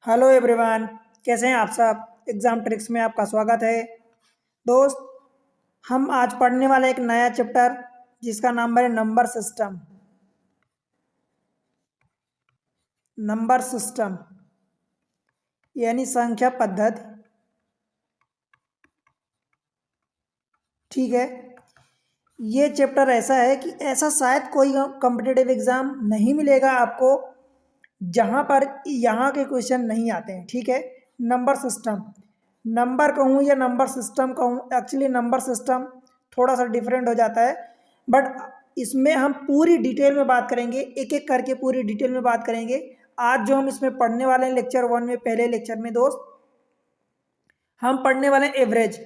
Hello everyone. कैसे हैं आप सब। एग्ज़ाम ट्रिक्स में आपका स्वागत है। दोस्त, हम आज पढ़ने वाले एक नया चैप्टर जिसका नाम है नंबर सिस्टम। नंबर सिस्टम यानी संख्या पद्धति। ठीक है। ये चैप्टर ऐसा है कि ऐसा शायद कोई कॉम्पिटिटिव एग्ज़ाम नहीं मिलेगा आपको जहाँ पर यहाँ के क्वेश्चन नहीं आते हैं। ठीक है। नंबर सिस्टम, नंबर कहूँ या नंबर सिस्टम कहूँ, एक्चुअली नंबर सिस्टम थोड़ा सा डिफरेंट हो जाता है, बट इसमें हम पूरी डिटेल में बात करेंगे, एक एक करके पूरी डिटेल में बात करेंगे। आज जो हम इसमें पढ़ने वाले हैं लेक्चर 1 में, पहले लेक्चर में दोस्त हम पढ़ने वाले हैं एवरेज।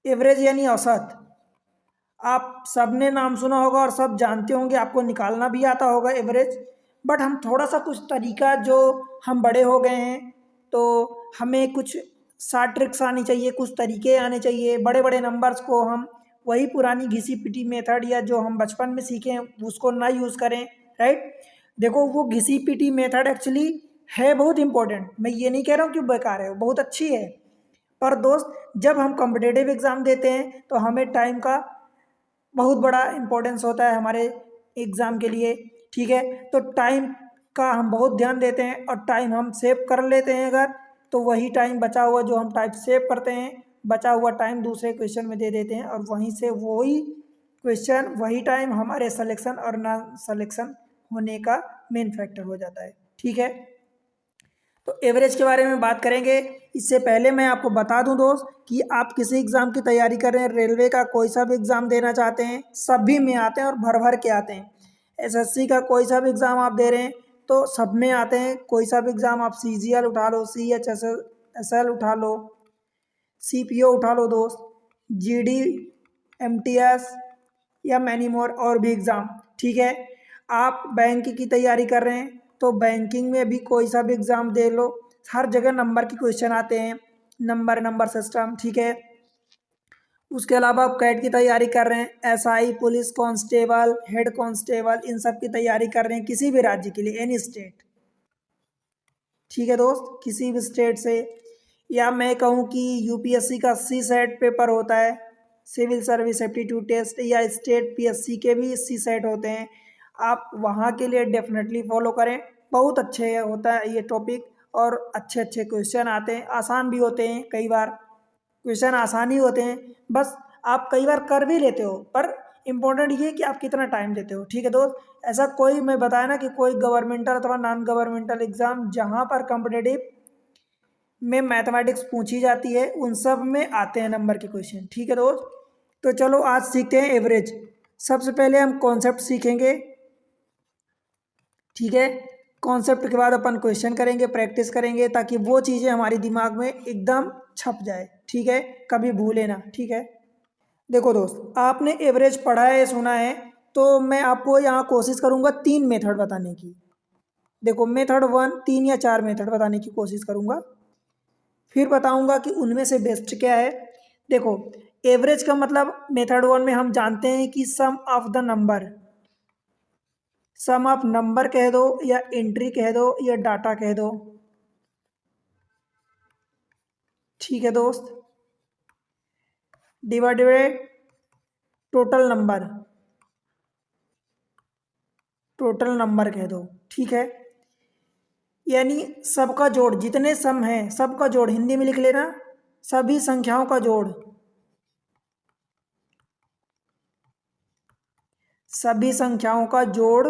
एवरेज यानी औसत। आप सबने नाम सुना होगा और सब जानते होंगे, आपको निकालना भी आता होगा एवरेज। बट हम थोड़ा सा कुछ तरीका, जो हम बड़े हो गए हैं तो हमें कुछ शार्ट ट्रिक्स आनी चाहिए, कुछ तरीके आने चाहिए। बड़े बड़े नंबर्स को हम वही पुरानी घिसी पिटी मेथड या जो हम बचपन में सीखे हैं उसको ना यूज़ करें। राइट। देखो, वो घिसी पिटी मेथड एक्चुअली है बहुत इंपॉर्टेंट। मैं ये नहीं कह रहा हूँ कि बेकार है, वो बहुत अच्छी है। पर दोस्त, जब हम कॉम्पिटिटिव एग्ज़ाम देते हैं तो हमें टाइम का बहुत बड़ा इम्पोर्टेंस होता है हमारे एग्ज़ाम के लिए। ठीक है। तो टाइम का हम बहुत ध्यान देते हैं और टाइम हम सेव कर लेते हैं अगर, तो वही टाइम बचा हुआ जो हम टाइप सेव करते हैं, बचा हुआ टाइम दूसरे क्वेश्चन में दे देते हैं और वहीं से वही क्वेश्चन, वही टाइम हमारे सिलेक्शन और ना सिलेक्शन होने का मेन फैक्टर हो जाता है। ठीक है। तो एवरेज के बारे में बात करेंगे। इससे पहले मैं आपको बता दूं दोस्त कि आप किसी एग्ज़ाम की तैयारी कर रहे हैं, रेलवे का कोई सा भी एग्ज़ाम देना चाहते हैं, सभी में आते हैं और भर भर के आते हैं। एसएससी का कोई सा भी एग्ज़ाम आप दे रहे हैं तो सब में आते हैं। कोई सा भी एग्ज़ाम आप सीजीएल उठा लो, सीएचएसएल उठा लो, सीपीओ उठा लो दोस्त, जीडी, एमटीएस या मैनी मोर और भी एग्ज़ाम। ठीक है। आप बैंक की तैयारी कर रहे हैं तो बैंकिंग में भी कोई सा भी एग्ज़ाम दे लो, हर जगह नंबर के क्वेश्चन आते हैं। Number system. ठीक है। उसके अलावा आप कैट की तैयारी कर रहे हैं, SI, police constable, head constable, इन सब की तैयारी कर रहे हैं किसी भी राज्य के लिए, एनी स्टेट। ठीक है दोस्त, किसी भी स्टेट से। या मैं कहूँ कि यूपीएससी का सी सेट पेपर होता है, सिविल सर्विस एप्टीट्यूड टेस्ट, या स्टेट पीएससी के भी सी सेट होते हैं। आप वहाँ के लिए डेफिनेटली फॉलो करें, बहुत अच्छे होता है ये टॉपिक और अच्छे अच्छे क्वेश्चन आते हैं, आसान भी होते हैं। कई बार क्वेश्चन आसान ही होते हैं, बस आप कई बार कर भी लेते हो, पर इम्पोर्टेंट ये कि आप कितना टाइम देते हो। ठीक है दोस्त। ऐसा कोई, मैं बताया ना कि कोई गवर्नमेंटल अथवा नॉन गवर्नमेंटल एग्जाम जहाँ पर कॉम्पिटिटिव में मैथमेटिक्स पूछी जाती है उन सब में आते हैं नंबर के क्वेश्चन। ठीक है दोस्त। तो चलो आज सीखते हैं एवरेज। सबसे पहले हम कॉन्सेप्ट सीखेंगे। ठीक है। कॉन्सेप्ट के बाद अपन क्वेश्चन करेंगे, प्रैक्टिस करेंगे, ताकि वो चीज़ें हमारी दिमाग में एकदम छप जाए। ठीक है। कभी भूले ना। ठीक है। देखो दोस्त, आपने एवरेज पढ़ा है, सुना है, तो मैं आपको यहाँ कोशिश करूँगा 3 मेथड बताने की। देखो, मेथड 1, 3 या 4 मेथड बताने की कोशिश करूँगा, फिर बताऊँगा कि उनमें से बेस्ट क्या है। देखो, एवरेज का मतलब मेथड 1 में हम जानते हैं कि sum of the number, sum of number कह दो या एंट्री कह दो या डाटा कह दो। ठीक है दोस्त। Divided by total number, total number कह दो। ठीक है। यानी सबका जोड़, जितने सम हैं सबका जोड़, हिंदी में लिख लेना, सभी संख्याओं का जोड़, सभी संख्याओं का जोड़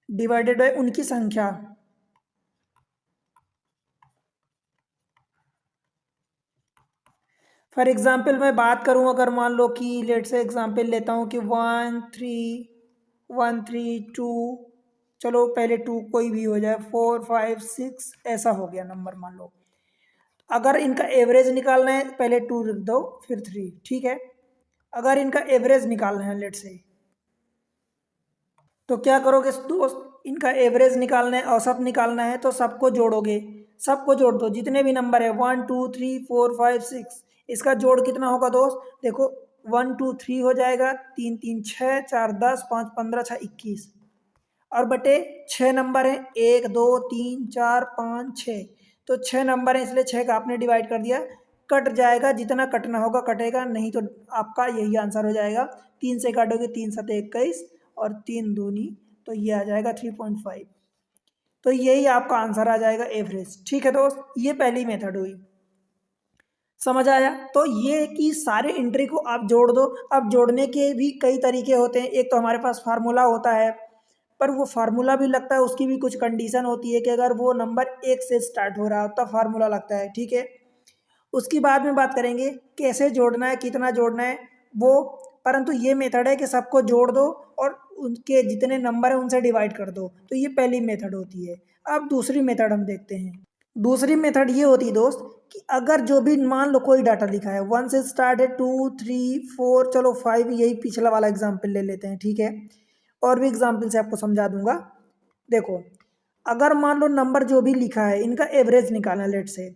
डिवाइडेड बाय उनकी संख्या। फॉर एग्जाम्पल मैं बात करूं, अगर मान लो कि लेट से एग्जाम्पल लेता हूं कि 1 3 चलो पहले 2 कोई भी हो जाए, 4 5 6 ऐसा हो गया नंबर मान लो। अगर इनका एवरेज निकालना है, पहले 2 लिख दो फिर 3। ठीक है। अगर इनका एवरेज निकालना है लेट से, तो क्या करोगे दोस्त, इनका एवरेज निकालना है, औसत निकालना है, तो सबको जोड़ोगे। सबको जोड़ दो, जितने भी नंबर है 1 2 3 4 5 6, इसका जोड़ कितना होगा दोस्त। देखो, 1 2 3 हो जाएगा, 3 3 6 4 10 5 15 6 21, और बटे 6 नंबर हैं, 1 2 3 4 5 6, तो 6 नंबर हैं इसलिए 6 का आपने डिवाइड कर दिया, कट जाएगा, जितना कटना होगा कटेगा, नहीं तो आपका यही आंसर हो जाएगा। 3 से काटोगे 3 7 21 और 3 दूनी, तो ये आ जाएगा 3.5। तो यही आपका आंसर आ जाएगा एवरेज। ठीक है दोस्त, ये पहली मेथड हुई, समझ आया। तो ये कि सारे एंट्री को आप जोड़ दो। अब जोड़ने के भी कई तरीके होते हैं, एक तो हमारे पास फार्मूला होता है, पर वो फार्मूला भी लगता है, उसकी भी कुछ कंडीशन होती है कि अगर वो नंबर 1 से स्टार्ट हो रहा हो तब फार्मूला लगता है। ठीक है, उसकी बाद में बात करेंगे कैसे जोड़ना है, कितना जोड़ना है वो, परंतु ये मेथड है कि सबको जोड़ दो और उनके जितने नंबर हैं उनसे डिवाइड कर दो, तो ये पहली मेथड होती है। अब दूसरी मेथड हम देखते हैं। दूसरी मेथड ये होती है दोस्त कि अगर जो भी मान लो कोई डाटा लिखा है 1 से स्टार्ट है, 2 3 4, चलो 5, यही पिछला वाला एग्जाम्पल ले लेते हैं। ठीक है, और भी एग्जाम्पल से आपको समझा दूंगा। देखो, अगर मान लो नंबर जो भी लिखा है इनका एवरेज निकालना लेट से,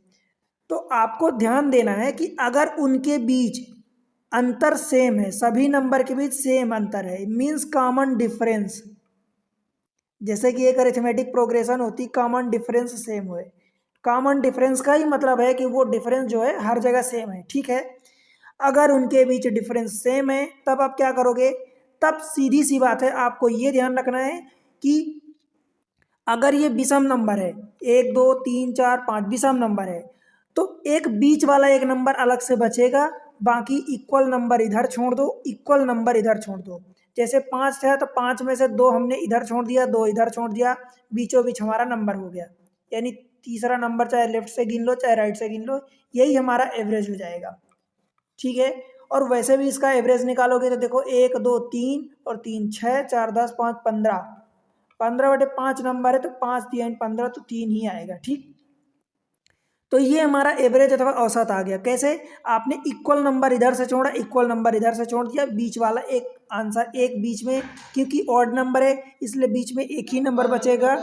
तो आपको ध्यान देना है कि अगर उनके बीच अंतर सेम है, सभी नंबर के बीच सेम अंतर है, मीन्स कॉमन डिफरेंस, जैसे कि एक अरिथमेटिक प्रोग्रेशन होती, कॉमन डिफरेंस सेम हुए। कॉमन डिफरेंस का ही मतलब है कि वो डिफरेंस जो है हर जगह सेम है। ठीक है, अगर उनके बीच डिफरेंस सेम है तब आप क्या करोगे, तब सीधी सी बात है, आपको ये ध्यान रखना है कि अगर ये विषम नंबर है, 1 2 3 4 5 विषम नंबर है, तो एक बीच वाला एक नंबर अलग से बचेगा, बाकी इक्वल नंबर इधर छोड़ दो, इक्वल नंबर इधर छोड़ दो। जैसे 5 है तो 5 में से 2 हमने इधर छोड़ दिया, 2 इधर छोड़ दिया, बीचों बीच हमारा नंबर हो गया, यानी तीसरा नंबर चाहे लेफ्ट से गिन लो चाहे राइट से गिन लो, यही हमारा एवरेज हो जाएगा। ठीक है, और वैसे भी इसका एवरेज निकालोगे तो देखो 1 2 3 और 3 6 4 10 5 15, 15/5 नंबर है तो 5 3 15, तो 3 ही आएगा। ठीक, तो ये हमारा एवरेज अथवा औसत आ गया। कैसे, आपने इक्वल नंबर इधर से छोड़ा, इक्वल नंबर इधर से छोड़ दिया, बीच वाला एक आंसर, एक बीच में, क्योंकि ऑड नंबर है इसलिए बीच में एक ही नंबर बचेगा,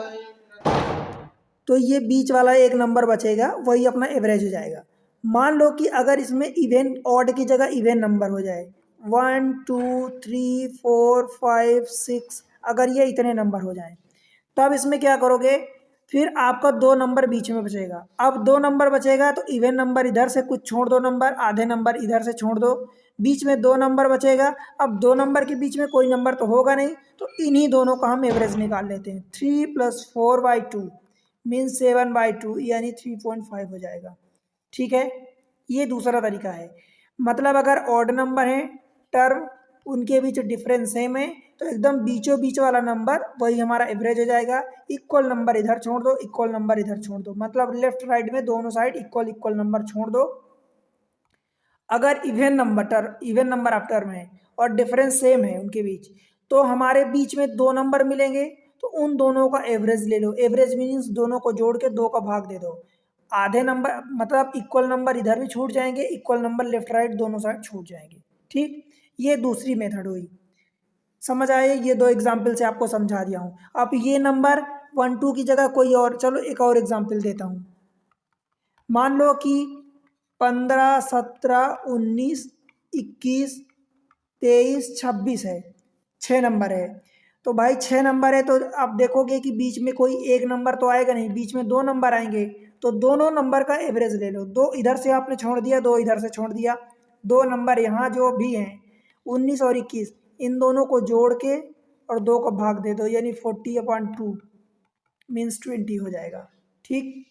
तो ये बीच वाला एक नंबर बचेगा, वही अपना एवरेज हो जाएगा। मान लो कि अगर इसमें इवन ऑड की जगह इवन नंबर हो जाए, 1 2 3 4 5 6, अगर ये इतने नंबर हो जाए, तब इसमें क्या करोगे, फिर आपका 2 नंबर बीच में बचेगा। अब 2 नंबर बचेगा तो इवन नंबर इधर से कुछ छोड़ दो, नंबर आधे नंबर इधर से छोड़ दो, बीच में 2 नंबर बचेगा। अब 2 नंबर के बीच में कोई नंबर तो होगा नहीं, तो इन्हीं दोनों का हम एवरेज निकाल लेते हैं। 3 + 4/2 मीन्स 7/2, यानी 3.5 हो जाएगा। ठीक है, ये दूसरा तरीका है। मतलब अगर ऑड नंबर है, टर्म उनके बीच डिफरेंस सेम है, तो एकदम बीचों बीच वाला नंबर वही हमारा एवरेज हो जाएगा। इक्वल नंबर इधर छोड़ दो, इक्वल नंबर इधर छोड़ दो, मतलब लेफ्ट राइट में दोनों साइड इक्वल इक्वल नंबर छोड़ दो। अगर इवन नंबर ऑफ टर्म है और डिफरेंस सेम है उनके बीच, तो हमारे बीच में 2 नंबर मिलेंगे, तो उन दोनों का एवरेज ले लो। एवरेज मीन्स दोनों को जोड़ के 2 का भाग दे दो। आधे नंबर मतलब इक्वल नंबर इधर भी छूट जाएंगे, इक्वल नंबर लेफ्ट राइट दोनों साइड छूट जाएंगे। ठीक, ये दूसरी मेथड हुई। समझ आए, ये 2 एग्जाम्पल से आपको समझा दिया हूँ। अब ये नंबर 1 2 की जगह कोई और, चलो एक और एग्जाम्पल देता हूँ। मान लो कि 15 17 19 21 23 26 है, 6 नंबर है। तो भाई 6 नंबर है तो आप देखोगे कि बीच में कोई एक नंबर तो आएगा नहीं, बीच में 2 नंबर आएंगे, तो दोनों नंबर का एवरेज ले लो। 2 इधर से आपने छोड़ दिया, 2 इधर से छोड़ दिया, 2 नंबर यहाँ जो भी हैं 19 और 21, इन दोनों को जोड़ के और 2 को भाग दे दो, यानी 40/2 मीन्स 20 हो जाएगा। ठीक,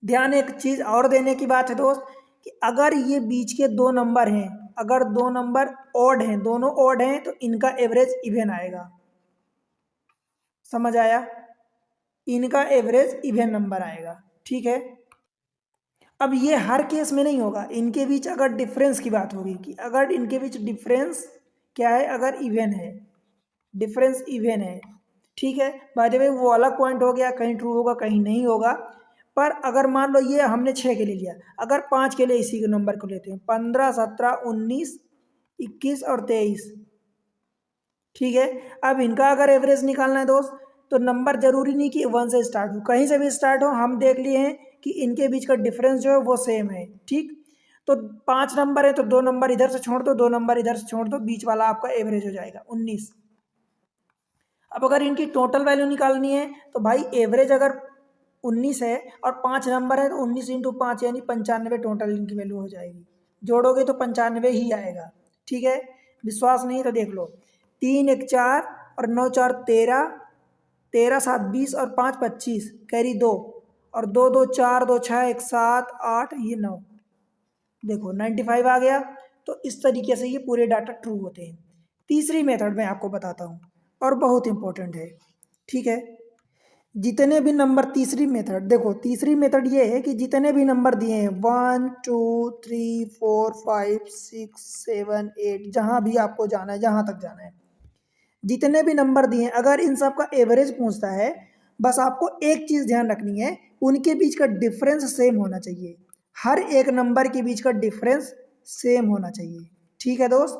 ध्यान एक चीज और देने की बात है दोस्त, कि अगर ये बीच के 2 नंबर हैं, अगर 2 नंबर ऑड हैं, दोनों ऑड हैं, तो इनका एवरेज इवन आएगा। समझ आया, इनका एवरेज इवन नंबर आएगा। ठीक है, अब ये हर केस में नहीं होगा, इनके बीच अगर डिफरेंस की बात होगी कि अगर इनके बीच डिफरेंस क्या है, अगर इवन है, डिफरेंस इवन है। ठीक है, बाय द वे वो अलग पॉइंट हो गया, कहीं ट्रू होगा कहीं नहीं होगा। पर अगर मान लो ये हमने 6 के लिए लिया, अगर 5 के लिए इसी के नंबर को लेते हैं, 15 17 19 21 और 23। ठीक है, अब इनका अगर एवरेज निकालना है दोस्त, तो नंबर जरूरी नहीं कि 1 से स्टार्ट हो, कहीं से भी स्टार्ट हो, हम देख लिए हैं कि इनके बीच का डिफरेंस जो है वो सेम है। ठीक, तो 5 नंबर है तो 2 नंबर इधर से छोड़ दो, 2 नंबर इधर से छोड़ दो, बीच वाला आपका एवरेज हो जाएगा 19। अब अगर इनकी टोटल वैल्यू निकालनी है तो भाई एवरेज अगर 19 है और 5 नंबर है तो 19 इंटू 5 यानी 95 टोटल इनकी वैल्यू हो जाएगी। जोड़ोगे तो 95 ही आएगा। ठीक है, विश्वास नहीं तो देख लो। 3 1 4 और 9 4 13, 13 7 20 और 5 25, कैरी 2 और 2 2 4 2 6 1 7 8 ये 9, देखो 95 आ गया। तो इस तरीके से ये पूरे डाटा ट्रू होते हैं। तीसरी मेथड मैं आपको बताता हूँ और बहुत इंपॉर्टेंट है। ठीक है, जितने भी नंबर, तीसरी मेथड देखो, तीसरी मेथड ये है कि जितने भी नंबर दिए हैं 1 2 3 4 5 6 7 8, जहाँ भी आपको जाना है, जहाँ तक जाना है, जितने भी नंबर दिए हैं अगर इन सब का एवरेज पूछता है, बस आपको एक चीज़ ध्यान रखनी है, उनके बीच का डिफरेंस सेम होना चाहिए। हर एक नंबर के बीच का डिफरेंस सेम होना चाहिए। ठीक है दोस्त,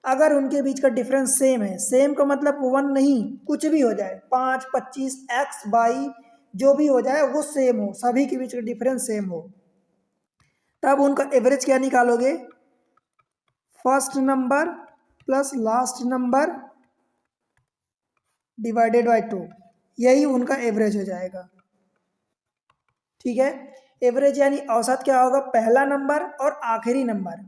अगर उनके बीच का डिफरेंस सेम है, सेम का मतलब 1 नहीं, कुछ भी हो जाए, 5 25 एक्स वाई जो भी हो जाए वो सेम हो, सभी के बीच का डिफरेंस सेम हो, तब उनका एवरेज क्या निकालोगे, first number plus last number divided by 2, यही उनका एवरेज हो जाएगा। ठीक है, एवरेज यानी औसत क्या होगा, पहला नंबर और आखिरी नंबर।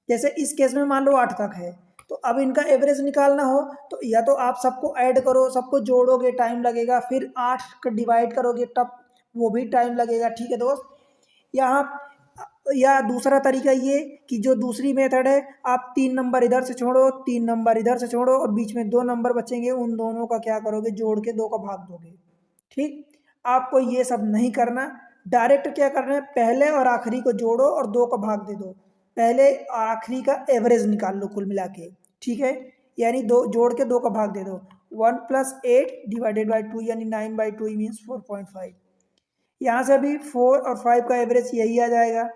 जैसे इस केस में मान लो 8 तक है, तो अब इनका एवरेज निकालना हो तो या तो आप सबको ऐड करो, सबको जोड़ोगे टाइम लगेगा, फिर 8 का डिवाइड करोगे तब वो भी टाइम लगेगा। ठीक है दोस्त, यहाँ या दूसरा तरीका ये कि जो दूसरी मेथड है, आप 3 नंबर इधर से छोड़ो, 3 नंबर इधर से छोड़ो और बीच में 2 नंबर बचेंगे, उन दोनों का क्या करोगे, जोड़ के 2 का भाग दोगे। ठीक, आपको ये सब नहीं करना, डायरेक्ट क्या करना है, पहले और आखिरी को जोड़ो और 2 का भाग दे दो, पहले और आखिरी का एवरेज निकाल लो कुल मिला के। ठीक है, यानी 2 जोड़ के 2 का भाग दे दो, 1 + 8 डिवाइडेड बाई 2 यानी 9/2 मीन्स 4.5। यहाँ से भी 4 और 5 का एवरेज यही आ जाएगा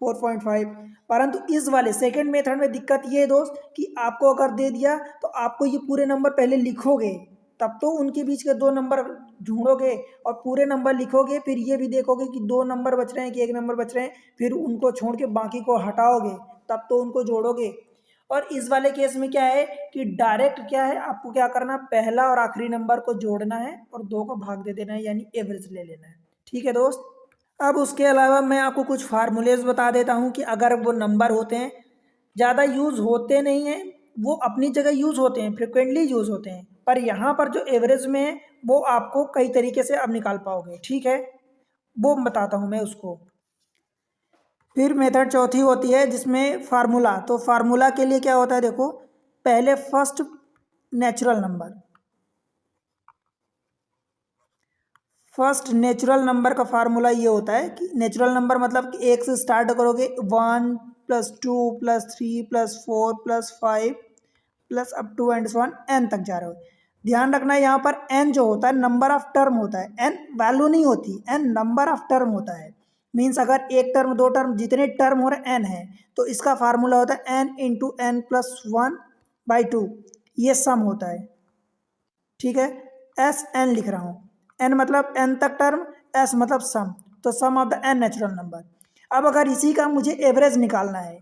4.5। परंतु इस वाले सेकंड मेथड में दिक्कत ये है दोस्त कि आपको अगर दे दिया तो आपको ये पूरे नंबर पहले लिखोगे, तब तो उनके बीच के 2 नंबर ढूंढोगे और पूरे नंबर लिखोगे, फिर ये भी देखोगे कि 2 नंबर बच रहे हैं कि 1 नंबर बच रहे हैं, फिर उनको छोड़ के बाकी को हटाओगे, तब तो उनको जोड़ोगे। और इस वाले केस में क्या है कि डायरेक्ट क्या है, आपको क्या करना, पहला और आखिरी नंबर को जोड़ना है और 2 को भाग दे देना है, यानी एवरेज ले लेना है। ठीक है दोस्त, अब उसके अलावा मैं आपको कुछ फार्मूलेज बता देता हूँ कि अगर वो नंबर होते हैं, ज़्यादा यूज़ होते नहीं हैं, वो अपनी जगह यूज़ होते हैं, फ्रिक्वेंटली यूज़ होते हैं, पर यहाँ पर जो एवरेज में है वो आपको कई तरीके से अब निकाल पाओगे। ठीक है, वो बताता हूँ मैं उसको। फिर मेथड चौथी होती है जिसमें फार्मूला, तो फार्मूला के लिए क्या होता है, देखो पहले first natural number, first natural number का फार्मूला ये होता है कि नेचुरल नंबर मतलब कि 1 से स्टार्ट करोगे, 1 + 2 + 3 + 4 + 5 plus up to and so on n तक जा रहे हो। ध्यान रखना है यहाँ पर एन जो होता है नंबर ऑफ टर्म होता है, एन वैल्यू नहीं होती, एन नंबर ऑफ टर्म होता है। मीन्स अगर एक टर्म, 2 टर्म, जितने टर्म हो रहे एन है, तो इसका फार्मूला होता है एन इंटू एन प्लस 1/2, ये सम होता है। ठीक है, एस एन लिख रहा हूँ, एन मतलब एन तक टर्म, एस मतलब सम, तो sum of the n natural number. अब अगर इसी का मुझे एवरेज निकालना है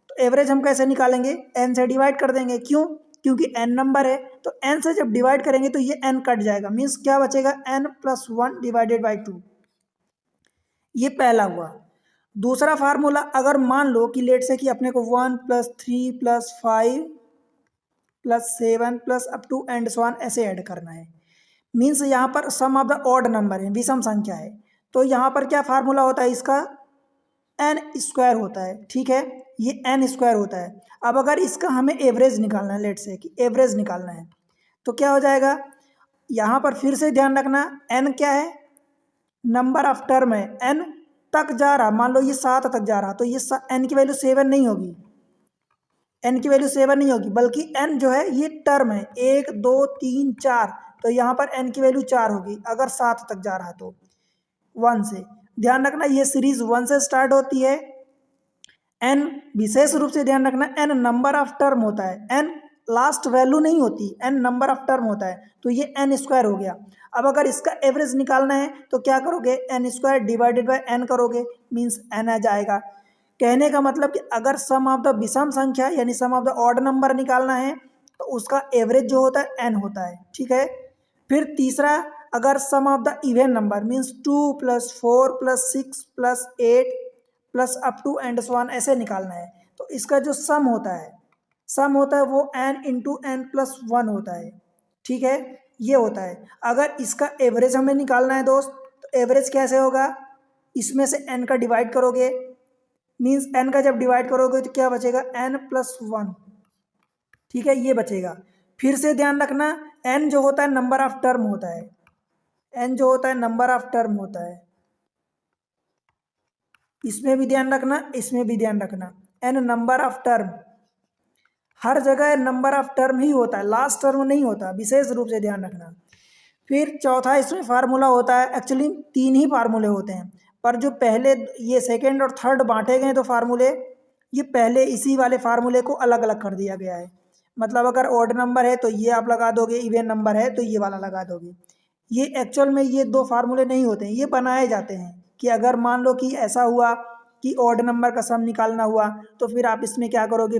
तो एवरेज हम कैसे निकालेंगे, एन से डिवाइड कर देंगे। क्यों, क्योंकि एन नंबर है, तो एन से जब डिवाइड करेंगे तो ये एन कट जाएगा, मीन्स क्या बचेगा, एन + 1 डिवाइडेड बाई 2, ये पहला हुआ। दूसरा फार्मूला, अगर मान लो कि लेट से कि अपने को 1 + 3 + 5 + 7 plus up to and so on ऐसे ऐड करना है, मीन्स यहाँ पर sum of the odd number है, विषम संख्या है, तो यहाँ पर क्या फार्मूला होता है इसका, एन स्क्वायर होता है। ठीक है, ये एन स्क्वायर होता है। अब अगर इसका हमें एवरेज निकालना है, लेट से कि एवरेज निकालना है, तो क्या हो जाएगा, यहाँ पर फिर से ध्यान रखना, एन क्या है, नंबर ऑफ टर्म है, एन तक जा रहा, मान लो ये 7 तक जा रहा, तो ये एन की वैल्यू 7 नहीं होगी, एन की वैल्यू 7 नहीं होगी, बल्कि एन जो है ये टर्म है, 1 2 3 4, तो यहाँ पर एन की वैल्यू 4 होगी अगर 7 तक जा रहा है तो 1 से। ध्यान रखना ये सीरीज 1 से स्टार्ट होती है। एन विशेष रूप से ध्यान रखना, एन नंबर ऑफ टर्म होता है, एन लास्ट वैल्यू नहीं होती, एन नंबर ऑफ टर्म होता है, तो ये एन स्क्वायर हो गया। अब अगर इसका एवरेज निकालना है तो क्या करोगे, n square divided by n करोगे, मीन्स एन आ जाएगा। कहने का मतलब कि अगर सम ऑफ द विषम संख्या यानी सम ऑफ द ऑड नंबर निकालना है तो उसका एवरेज जो होता है n होता है, ठीक है। फिर तीसरा, अगर sum of the even number means 2 plus 4 plus 6 plus 8 plus up to and so on ऐसे निकालना है, तो इसका जो सम होता है वो n into n plus one होता है, ठीक है। ये होता है। अगर इसका एवरेज हमें निकालना है दोस्त, तो एवरेज कैसे होगा, इसमें से n का डिवाइड करोगे, मीन्स n का जब डिवाइड करोगे तो क्या बचेगा, n प्लस वन, ठीक है, ये बचेगा। फिर से ध्यान रखना, n जो होता है नंबर ऑफ टर्म होता है, n जो होता है नंबर ऑफ टर्म होता है, इसमें भी ध्यान रखना, इसमें भी ध्यान रखना, n नंबर ऑफ टर्म, हर जगह नंबर ऑफ टर्म ही होता है, लास्ट टर्म नहीं होता, विशेष रूप से ध्यान रखना। फिर चौथा इसमें फार्मूला होता है, एक्चुअली तीन ही फार्मूले होते हैं, पर जो पहले ये सेकेंड और थर्ड बांटे गए तो फार्मूले, ये पहले इसी वाले फार्मूले को अलग अलग कर दिया गया है। मतलब अगर ऑड नंबर है तो ये आप लगा दोगे, इवन नंबर है तो ये वाला लगा दोगे। ये एक्चुअल में ये दो फार्मूले नहीं होते हैं, ये बनाए जाते हैं कि अगर मान लो कि ऐसा हुआ कि ऑड नंबर का सम निकालना हुआ, तो फिर आप इसमें क्या करोगे,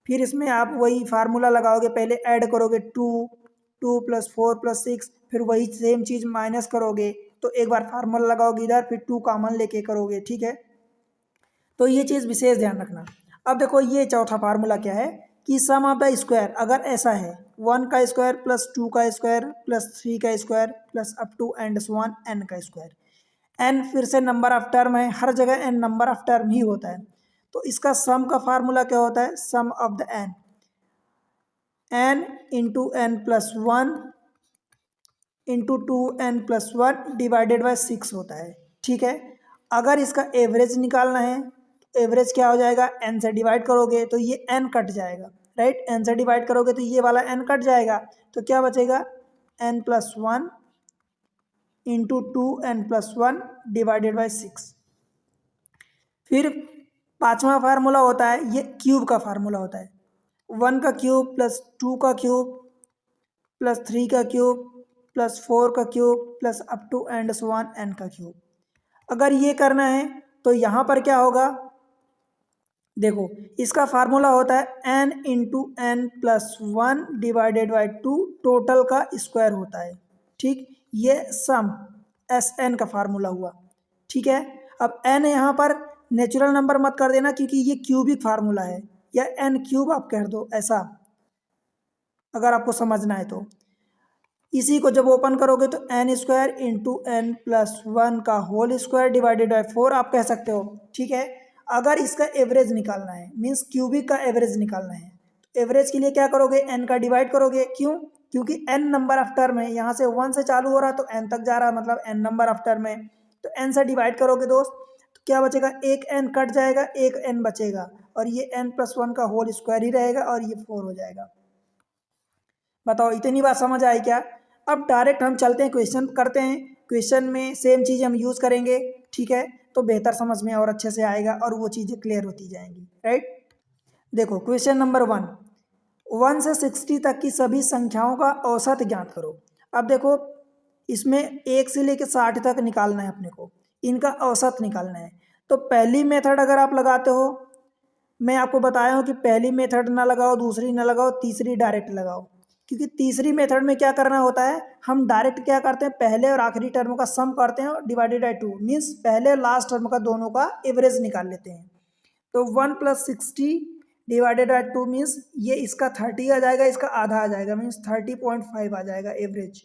फिर इसमें आप वही फार्मूला लगाओगे, पहले ऐड करोगे 2 प्लस 4 प्लस 6, फिर वही सेम चीज़ माइनस करोगे, तो एक बार फार्मूला लगाओगे इधर, फिर 2 कॉमन लेके करोगे, ठीक है। तो ये चीज़ विशेष ध्यान रखना। अब देखो ये चौथा फार्मूला क्या है कि सम ऑफ द स्क्वायर, अगर ऐसा है 1 का स्क्वायर प्लस 2 का स्क्वायर प्लस 3 का square plus up to and so on n का स्क्वायर, n फिर से नंबर ऑफ टर्म है, हर जगह n नंबर ऑफ टर्म ही होता है, तो इसका सम का फार्मूला क्या होता है, sum of the n into n plus one into 2n plus one divided by 6 होता है, ठीक है। अगर इसका एवरेज निकालना है, एवरेज क्या हो जाएगा, n से डिवाइड करोगे तो ये n कट जाएगा, राइट, n से डिवाइड करोगे तो ये वाला n कट जाएगा, तो क्या बचेगा, n plus one into 2n plus one divided by 6। फिर पांचवा फार्मूला होता है, ये क्यूब का फार्मूला होता है, 1 का क्यूब प्लस 2 का क्यूब प्लस 3 का क्यूब प्लस 4 का cube plus up to and so on n का क्यूब। अगर ये करना है तो यहाँ पर क्या होगा, देखो इसका फार्मूला होता है n into n plus one divided by 2 total का स्क्वायर होता है, ठीक, ये सम Sn का फार्मूला हुआ, ठीक है। अब n यहाँ पर नेचुरल नंबर मत कर देना क्योंकि ये क्यूबिक फार्मूला है, या n क्यूब आप कह दो, ऐसा अगर आपको समझना है तो। इसी को जब ओपन करोगे तो n square into n plus one का होल स्क्वायर डिवाइडेड बाई 4 आप कह सकते हो, ठीक है। अगर इसका एवरेज निकालना है, मीन्स क्यूबिक का एवरेज निकालना है, तो एवरेज के लिए क्या करोगे, n का डिवाइड करोगे, क्यों, क्योंकि n नंबर ऑफ टर्म है, यहाँ से 1 से चालू हो रहा है तो n तक जा रहा है, मतलब n नंबर ऑफ टर्म है, तो n से डिवाइड करोगे दोस्त, तो क्या बचेगा, एक n कट जाएगा, एक n बचेगा, और ये n प्लस वन का होल स्क्वायर ही रहेगा और ये 4 हो जाएगा। बताओ इतनी बात समझ आई क्या। अब डायरेक्ट हम चलते हैं, क्वेश्चन करते हैं, क्वेश्चन में सेम चीज़ हम यूज़ करेंगे, ठीक है, तो बेहतर समझ में और अच्छे से आएगा और वो चीज़ें क्लियर होती जाएंगी, राइट। देखो क्वेश्चन नंबर 1 से 60 तक की सभी संख्याओं का औसत ज्ञात करो। अब देखो इसमें 1 से लेकर 60 तक निकालना है अपने को, इनका औसत निकालना है। तो पहली मेथड अगर आप लगाते हो, मैं आपको बताया हूँ कि पहली मेथड ना लगाओ, दूसरी ना लगाओ, तीसरी डायरेक्ट लगाओ, क्योंकि तीसरी मेथड में क्या करना होता है, हम डायरेक्ट क्या करते हैं, पहले और आखिरी टर्म का सम करते हैं और डिवाइडेड बाई 2, मीन्स पहले और लास्ट टर्म का दोनों का एवरेज निकाल लेते हैं। तो 1 प्लस 60 डिवाइडेड बाई 2 मीन्स ये इसका 30 आ जाएगा, इसका आधा आ जाएगा, मीन्स 30.5 आ जाएगा एवरेज,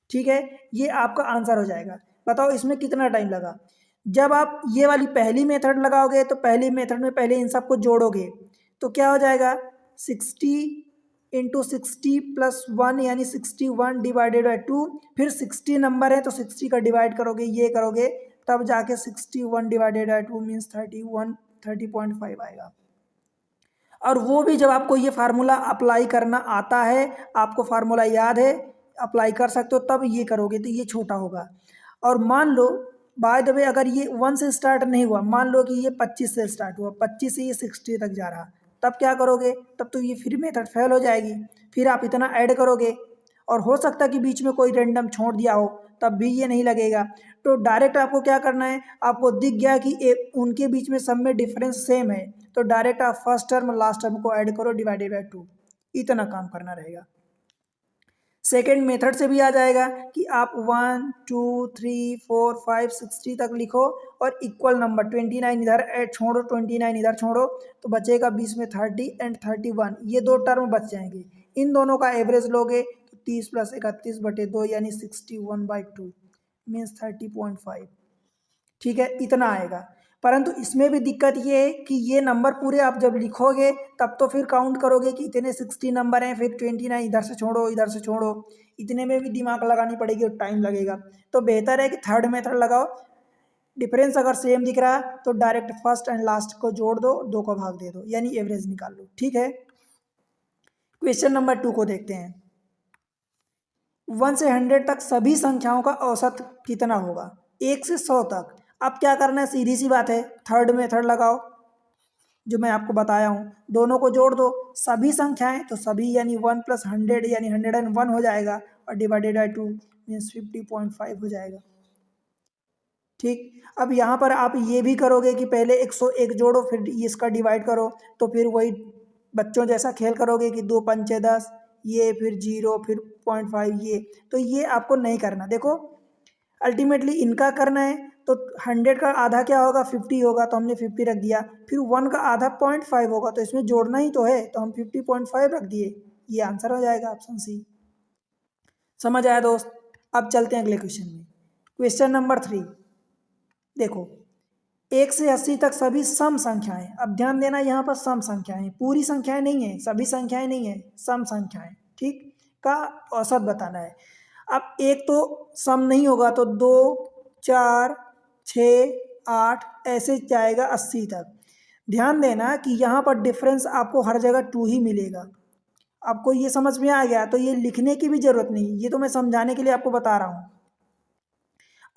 ठीक है। ये आपका आंसर हो जाएगा। बताओ इसमें कितना टाइम लगा। जब आप ये वाली पहली मेथड लगाओगे तो पहली मेथड में पहले इन सबको जोड़ोगे तो क्या हो जाएगा, 60 इंटू 60 प्लस 1 यानी 61 डिवाइडेड बाई 2, फिर 60 नंबर है तो 60 का डिवाइड करोगे, ये करोगे, तब जाके 61 डिवाइडेड बाई 2 मीन्स 30.5 आएगा। और वो भी जब आपको ये फार्मूला अप्लाई करना आता है, आपको फार्मूला याद है, अप्लाई कर सकते हो, तब ये करोगे तो ये छोटा होगा। और मान लो बाय द वे अगर ये 1 से स्टार्ट नहीं हुआ, मान लो कि ये 25 से स्टार्ट हुआ, 25 से ये 60 तक जा रहा, तब क्या करोगे, तब तो ये फिर मेथड फेल हो जाएगी, फिर आप इतना ऐड करोगे, और हो सकता है कि बीच में कोई रेंडम छोड़ दिया हो, तब भी ये नहीं लगेगा। तो डायरेक्ट आपको क्या करना है, आपको दिख गया कि उनके बीच में सब में डिफरेंस सेम है, तो डायरेक्ट आप फर्स्ट टर्म लास्ट टर्म को ऐड करो डिवाइडेड बाई 2, इतना काम करना रहेगा। सेकेंड मेथड से भी आ जाएगा कि आप 1 2 3 4 5 60 तक लिखो और इक्वल नंबर 29 इधर छोड़ो, 29 इधर छोड़ो, तो बचेगा 20 में 30 एंड 31, ये दो टर्म बच जाएंगे। इन दोनों का एवरेज लोगे तो 30 + 31/2 यानी 61/2 मीन्स 30.5। ठीक है, इतना आएगा। परंतु इसमें भी दिक्कत ये है कि ये नंबर पूरे आप जब लिखोगे तब तो फिर काउंट करोगे कि इतने 60 नंबर हैं, फिर 29 इधर से छोड़ो इधर से छोड़ो, इतने में भी दिमाग लगानी पड़ेगी और टाइम लगेगा। तो बेहतर है कि थर्ड मेथड लगाओ। डिफरेंस अगर सेम दिख रहा है तो डायरेक्ट फर्स्ट एंड लास्ट को जोड़ दो, 2 का भाग दे दो, यानी एवरेज निकाल लो। ठीक है, क्वेश्चन नंबर 2 को देखते हैं। 1 से 100 तक सभी संख्याओं का औसत कितना होगा? 1 से 100 तक। अब क्या करना है, सीधी सी बात है, थर्ड मेथड लगाओ जो मैं आपको बताया हूँ, दोनों को जोड़ दो, सभी संख्याएं तो सभी यानी 1 + 100 यानी 101 हो जाएगा और डिवाइडेड बाई 2 मीन्स 50.5 हो जाएगा। ठीक, अब यहाँ पर आप ये भी करोगे कि पहले 101 जोड़ो फिर इसका डिवाइड करो, तो फिर वही बच्चों जैसा खेल करोगे कि 2 पंचे 10, ये फिर 0 फिर 0.5 ये, तो ये आपको नहीं करना। देखो अल्टीमेटली इनका करना है तो 100 का आधा क्या होगा, 50 होगा, तो हमने 50 रख दिया, फिर 1 का आधा 0.5 होगा, तो इसमें जोड़ना ही तो है, तो हम 50.5 रख दिए, ये आंसर हो जाएगा ऑप्शन सी। समझ आया दोस्त? अब चलते हैं अगले क्वेश्चन में। क्वेश्चन नंबर 3 देखो, 1 से 80 तक सभी सम संख्याएं, अब ध्यान देना यहाँ पर सम संख्याएं, पूरी संख्याएं नहीं है, सभी संख्याएं नहीं है, सम संख्याएं, ठीक, का औसत बताना है। अब एक तो सम नहीं होगा तो 2 4 6 8 ऐसे जाएगा 80 तक। ध्यान देना कि यहाँ पर डिफरेंस आपको हर जगह 2 ही मिलेगा। आपको ये समझ में आ गया तो ये लिखने की भी जरूरत नहीं, ये तो मैं समझाने के लिए आपको बता रहा हूँ।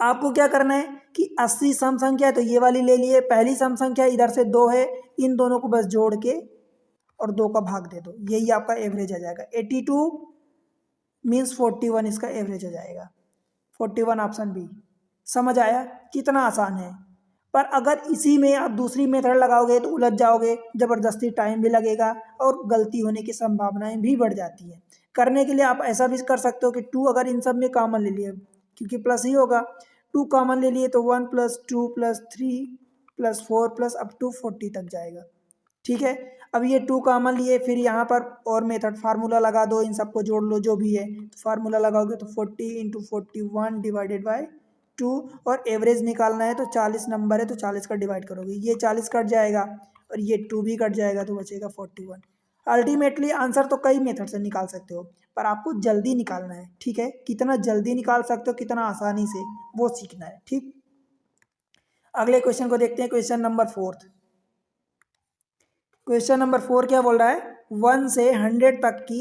आपको क्या करना है कि 80 सम संख्या है तो ये वाली ले लिए, पहली सम संख्या इधर से 2 है, इन दोनों को बस जोड़ के और 2 का भाग दे दो, यही आपका एवरेज आ जाएगा। 82 मीन्स 41 इसका एवरेज हो जाएगा, 41 ऑप्शन बी। समझ आया कितना आसान है? पर अगर इसी में आप दूसरी मेथड लगाओगे तो उलझ जाओगे, ज़बरदस्ती टाइम भी लगेगा और गलती होने की संभावनाएं भी बढ़ जाती है। करने के लिए आप ऐसा भी कर सकते हो कि 2 अगर इन सब में कॉमन ले लिए, क्योंकि प्लस ही होगा, 2 कॉमन ले लिए तो 1 + 2 + 3 + 4 + अप टू 40 तक जाएगा। ठीक है, अब ये 2 कॉमन लिए, फिर यहाँ पर और मेथड फार्मूला लगा दो, इन सबको जोड़ लो जो भी है, तो फार्मूला लगाओगे तो 40 × 41 डिवाइडेड बाय 2, और एवरेज निकालना है तो 40 नंबर है तो 40 का डिवाइड करोगे, ये 40 कट जाएगा और ये 2 भी कट जाएगा तो बचेगा 41। अल्टीमेटली आंसर तो कई मेथड से निकाल सकते हो, पर आपको जल्दी निकालना है। ठीक है, कितना जल्दी निकाल सकते हो, कितना आसानी से, वो सीखना है। ठीक, अगले क्वेश्चन को देखते हैं, क्वेश्चन नंबर 4। क्वेश्चन नंबर 4 क्या बोल रहा है, 1 से 100 तक की,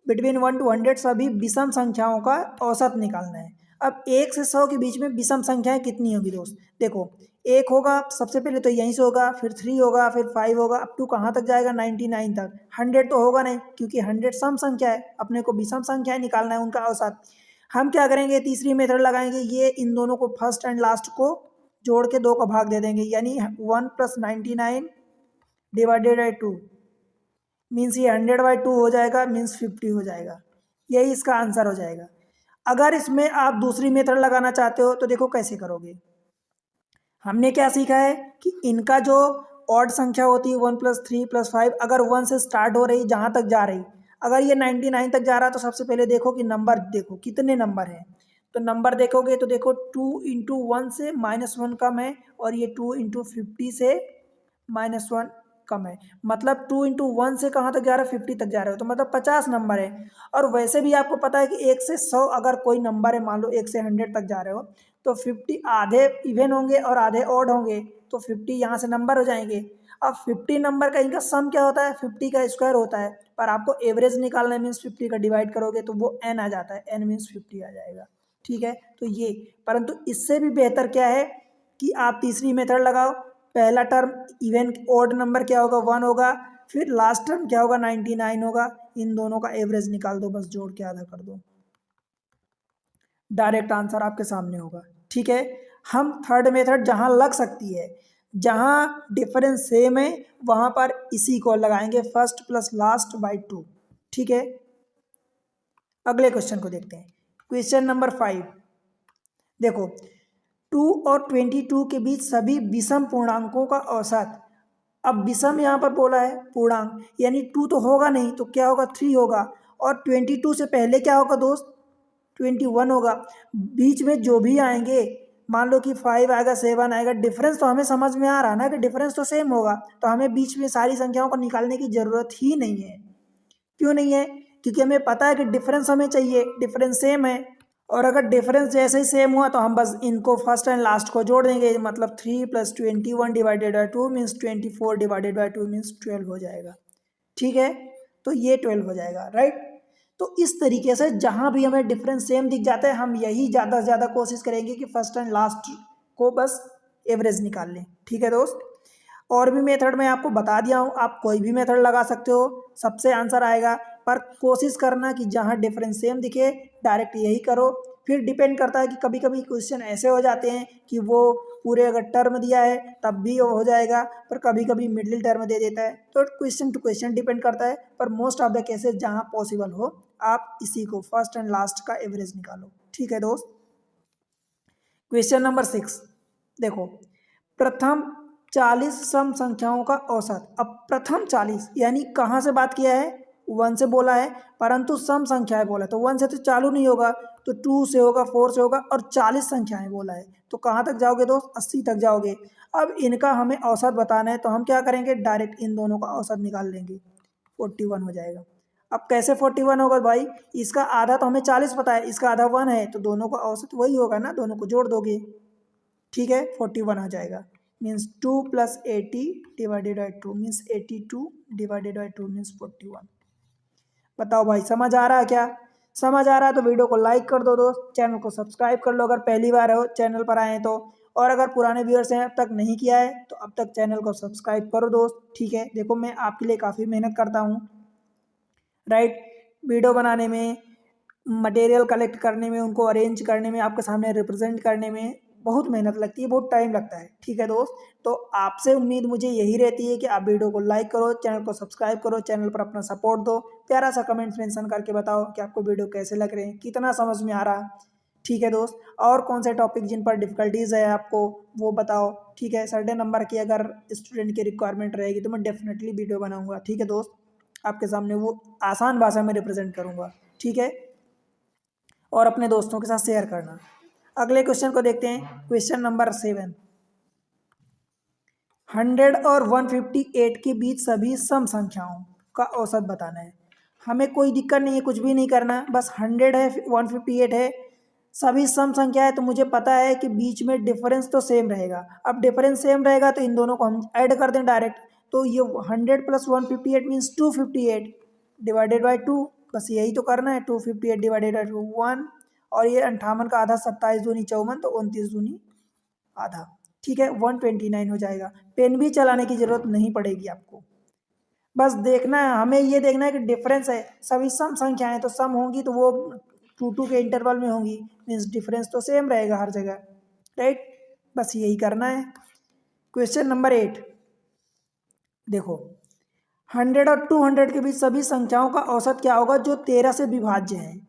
बिटवीन 1 to 100 सभी विषम संख्याओं का औसत निकालना है। अब 1 से 100 के बीच में विषम संख्याएं कितनी होगी दोस्त? देखो, 1 होगा सबसे पहले तो यहीं से होगा, फिर 3 होगा, फिर 5 होगा, अप टू कहाँ तक जाएगा, 99 तक। 100 तो होगा नहीं, क्योंकि 100 सम संख्या है, अपने को विषम संख्याएं निकालना है उनका औसत। हम क्या करेंगे, तीसरी मेथड लगाएंगे, ये इन दोनों को फर्स्ट एंड लास्ट को जोड़ के 2 का भाग दे देंगे, यानी 1 + 99 डिवाइडेड बाई 2 मीन्स ये 100/2 हो जाएगा, मीन्स 50 हो जाएगा, यही इसका आंसर हो जाएगा। अगर इसमें आप दूसरी मेथड लगाना चाहते हो तो देखो कैसे करोगे। हमने क्या सीखा है कि इनका जो ऑड संख्या होती है 1 + 3 + 5, अगर 1 से स्टार्ट हो रही जहाँ तक जा रही, अगर ये 99 तक जा रहा तो सबसे पहले देखो कि नंबर देखो कितने नंबर हैं, तो नंबर देखोगे तो देखो 2 × 1 से -1 कम है और ये 2 × 50 से -1 कम है, मतलब 2 × 1 से कहाँ तक जा रहा है, 50 तक जा रहे हो, तो मतलब 50 नंबर है। और वैसे भी आपको पता है कि 1 से 100 अगर कोई नंबर है, मान लो 1 से 100 तक जा रहे हो, तो 50 आधे इवन होंगे और आधे ऑड होंगे, तो 50 यहाँ से नंबर हो जाएंगे। अब 50 नंबर का इनका सम क्या होता है, 50 का स्क्वायर होता है, पर आपको एवरेज निकालना है, मीन्स 50 का डिवाइड करोगे तो वो n आ जाता है, n मीन्स 50 आ जाएगा। ठीक है, तो ये, परंतु इससे भी बेहतर क्या है कि आप तीसरी मेथड लगाओ। पहला टर्म इवन ऑड नंबर क्या होगा, 1 होगा, फिर लास्ट टर्म क्या होगा, 99 होगा, इन दोनों का एवरेज निकाल दो, बस जोड़ के आधा कर दो, डायरेक्ट आंसर आपके सामने होगा। ठीक है, हम थर्ड मेथड जहां लग सकती है, जहां डिफरेंस सेम है, वहां पर इसी को लगाएंगे, फर्स्ट + लास्ट बाई 2। ठीक है, अगले क्वेश्चन को देखते हैं। क्वेश्चन नंबर 5 देखो, 2 और 22 के बीच सभी विषम पूर्णांकों का औसत। अब विषम यहाँ पर बोला है पूर्णांक, यानी 2 तो होगा नहीं, तो क्या होगा 3 होगा, और 22 से पहले क्या होगा दोस्त 21 होगा। बीच में जो भी आएंगे, मान लो कि 5 आएगा 7 आएगा, डिफरेंस तो हमें समझ में आ रहा ना कि डिफरेंस तो सेम होगा, तो हमें बीच में सारी संख्याओं को निकालने की ज़रूरत ही नहीं है। क्यों नहीं है? क्योंकि हमें पता है कि डिफरेंस हमें चाहिए, डिफरेंस सेम है। और अगर डिफरेंस जैसे ही सेम हुआ तो हम बस इनको फर्स्ट एंड लास्ट को जोड़ देंगे, मतलब 3 + 21 divided by 2 means 24 divided by 2 means 12 हो जाएगा। ठीक है, तो ये 12 हो जाएगा, राइट। तो इस तरीके से जहाँ भी हमें डिफरेंस सेम दिख जाता है, हम यही ज़्यादा से ज़्यादा कोशिश करेंगे कि फर्स्ट एंड लास्ट को बस एवरेज निकाल लें। ठीक है दोस्त, और भी मेथड मैं आपको बता दिया हूँ, आप कोई भी मेथड लगा सकते हो, सबसे आंसर आएगा। पर कोशिश करना कि जहाँ डिफरेंस सेम दिखे डायरेक्ट यही करो। फिर डिपेंड करता है कि कभी कभी क्वेश्चन ऐसे हो जाते हैं कि वो पूरे अगर टर्म दिया है तब भी वो हो जाएगा, पर कभी कभी मिडिल टर्म दे देता है, तो क्वेश्चन टू क्वेश्चन डिपेंड करता है। पर मोस्ट ऑफ द केसेस जहाँ पॉसिबल हो आप इसी को फर्स्ट एंड लास्ट का एवरेज निकालो। ठीक है दोस्त, क्वेश्चन नंबर 6 देखो, प्रथम 40 सम संख्याओं का औसत। अब प्रथम 40 यानी कहाँ से बात किया है, 1 से बोला है, परंतु सम संख्याएं बोला, तो 1 से तो चालू नहीं होगा, तो 2 से होगा, 4 से होगा, और 40 संख्याएं बोला है, तो कहाँ तक जाओगे दोस्त, 80 तक जाओगे। अब इनका हमें औसत बताना है, तो हम क्या करेंगे, डायरेक्ट इन दोनों का औसत निकाल लेंगे, 41 हो जाएगा। अब कैसे 41 होगा भाई, इसका आधा तो हमें 40 पता है, इसका आधा 1 है, तो दोनों का औसत वही होगा ना, दोनों को जोड़ दोगे। ठीक है, 41 आ जाएगा, means 2 + 80 divided by 2 means 82 divided by 2 means 41। बताओ भाई, समझ आ रहा है क्या? समझ आ रहा है तो वीडियो को लाइक कर दो दोस्त, चैनल को सब्सक्राइब कर लो अगर पहली बार हो चैनल पर आए तो, और अगर पुराने व्यूअर्स हैं अब तक नहीं किया है तो अब तक चैनल को सब्सक्राइब करो दोस्त। ठीक है, देखो मैं आपके लिए काफ़ी मेहनत करता हूँ, राइट, वीडियो बनाने में, मटेरियल कलेक्ट करने में, उनको अरेंज करने में, आपके सामने रिप्रेजेंट करने में बहुत मेहनत लगती है, बहुत टाइम लगता है। ठीक है दोस्त, तो आपसे उम्मीद मुझे यही रहती है कि आप वीडियो को लाइक करो, चैनल को सब्सक्राइब करो, चैनल पर अपना सपोर्ट दो, प्यारा सा कमेंट्स मेंशन करके बताओ कि आपको वीडियो कैसे लग रहे हैं, कितना समझ में आ रहा। ठीक है दोस्त, और कौन से टॉपिक जिन पर डिफ़िकल्टीज़ है आपको वो बताओ। ठीक है, सर्टेन नंबर की अगर स्टूडेंट की रिक्वायरमेंट रहेगी तो मैं डेफिनेटली वीडियो बनाऊँगा। ठीक है दोस्त, आपके सामने वो आसान भाषा में रिप्रेजेंट करूँगा। ठीक है, और अपने दोस्तों के साथ शेयर करना। अगले क्वेश्चन को देखते हैं, क्वेश्चन नंबर 7, 100 और 158 के बीच सभी सम संख्याओं का औसत बताना है। हमें कोई दिक्कत नहीं है, कुछ भी नहीं करना, बस 100 है 158 है, सभी सम संख्या है, तो मुझे पता है कि बीच में डिफरेंस तो सेम रहेगा। अब डिफरेंस सेम रहेगा तो इन दोनों को हम ऐड कर दें डायरेक्ट, तो ये 100 + 158 मीन्स 258 डिवाइडेड बाई 2, बस यही तो करना है, 258 डिवाइडेड बाई 2 1, और ये 58 का आधा 27 दूनी 54, तो 29 दूनी आधा। ठीक है, 129 हो जाएगा। पेन भी चलाने की जरूरत नहीं पड़ेगी आपको, बस देखना है, हमें ये देखना है कि डिफरेंस है, सभी सम संख्याएं तो सम होंगी तो वो 2 के इंटरवल में होंगी, मीन्स डिफरेंस तो सेम रहेगा हर जगह, राइट, बस यही करना है। क्वेश्चन नंबर 8 देखो, 100 और 200 के बीच सभी संख्याओं का औसत क्या होगा जो 13 से विभाज्य है।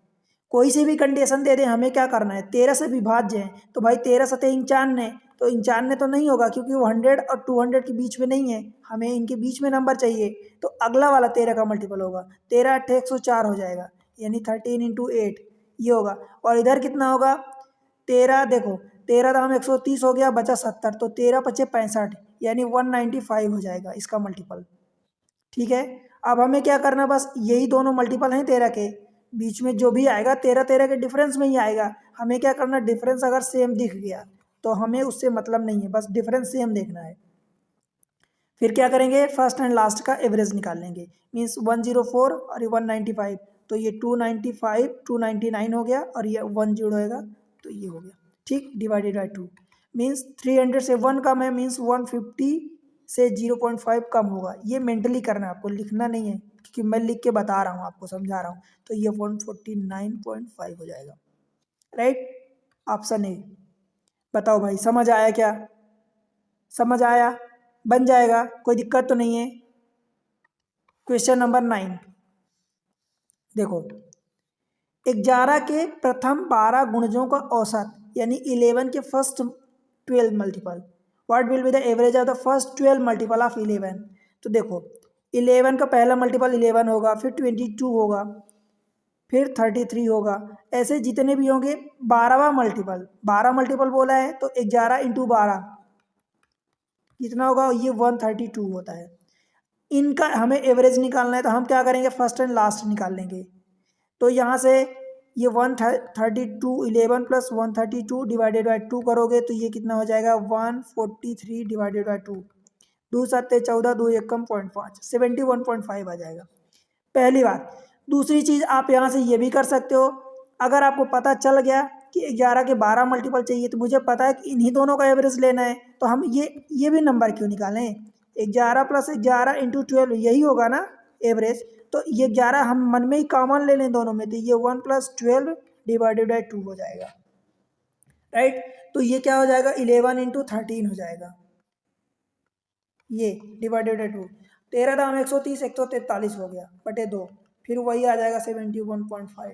कोई सी भी कंडीशन दे दे, हमें क्या करना है, 13 से विभाज्य है, तो भाई 13 सतह 95, तो 95 तो नहीं होगा क्योंकि वो 100 और 200 के बीच में नहीं है, हमें इनके बीच में नंबर चाहिए, तो अगला वाला 13 का मल्टीपल होगा, 13 8 104 हो जाएगा, यानी 13 × 8 ये होगा। और इधर कितना होगा, 13 देखो, 13 दाम 130 हो गया, बचा 70, तो 13 × 5 = 65, यानी 195 हो जाएगा इसका मल्टीपल। ठीक है, अब हमें क्या करना, बस यही दोनों मल्टीपल हैं 13 के, बीच में जो भी आएगा 13 13 के डिफरेंस में ही आएगा। हमें क्या करना, डिफरेंस अगर सेम दिख गया तो हमें उससे मतलब नहीं है, बस डिफरेंस सेम देखना है। फिर क्या करेंगे, फर्स्ट एंड लास्ट का एवरेज निकाल लेंगे, मीन्स 104 और ये 195, तो ये 295 299 हो गया, और ये 10 होएगा तो ये हो गया। ठीक, डिवाइडेड बाई 2 मीन्स 300 से 1 कम है, मीन्स 150 से 0.5 कम होगा। ये मेंटली करना है आपको, लिखना नहीं है, क्योंकि मैं लिख के बता रहा हूँ आपको, समझा रहा हूँ, तो ये 149.5 हो जाएगा, राइट, ऑप्शन ए। बताओ भाई, समझ आया क्या? समझ आया, बन जाएगा, कोई दिक्कत तो नहीं है। क्वेश्चन नंबर 9 देखो 11 के प्रथम 12 गुणजों का औसत यानी 11 के first 12 multiple, what will be the average of the first 12 multiple of 11। तो देखो 11 का पहला मल्टीपल 11 होगा, फिर 22 होगा, फिर 33 होगा, ऐसे जितने भी होंगे 12वां मल्टीपल, 12 मल्टीपल बोला है तो 11 इंटू 12 कितना होगा, ये 132 होता है। इनका हमें एवरेज निकालना है तो हम क्या करेंगे, फर्स्ट एंड लास्ट निकाल लेंगे। तो यहाँ से ये 132 11 प्लस 132 डिवाइडेड बाई 2 करोगे तो ये कितना हो जाएगा 143 डिवाइडेड बाई 2, 2 7 14 2 1 कम 0.5 71.5 आ जाएगा। पहली बात। दूसरी चीज़ आप यहाँ से ये भी कर सकते हो, अगर आपको पता चल गया कि 11 के 12 मल्टीपल चाहिए तो मुझे पता है कि इन्हीं दोनों का एवरेज लेना है, तो हम ये भी नंबर क्यों निकालें, 11 प्लस 11 इंटू 12 यही होगा ना एवरेज। तो ये 11 हम मन में ही कॉमन ले लें दोनों में, तो ये 1 प्लस 12 डिवाइडेड बाई 2 हो जाएगा, राइट। तो ये क्या हो जाएगा 11 इंटू 13 हो जाएगा, ये डिवाइडेड बाई 2, 13 दाम 130 143 हो गया बटे 2, फिर वही आ जाएगा 71.5।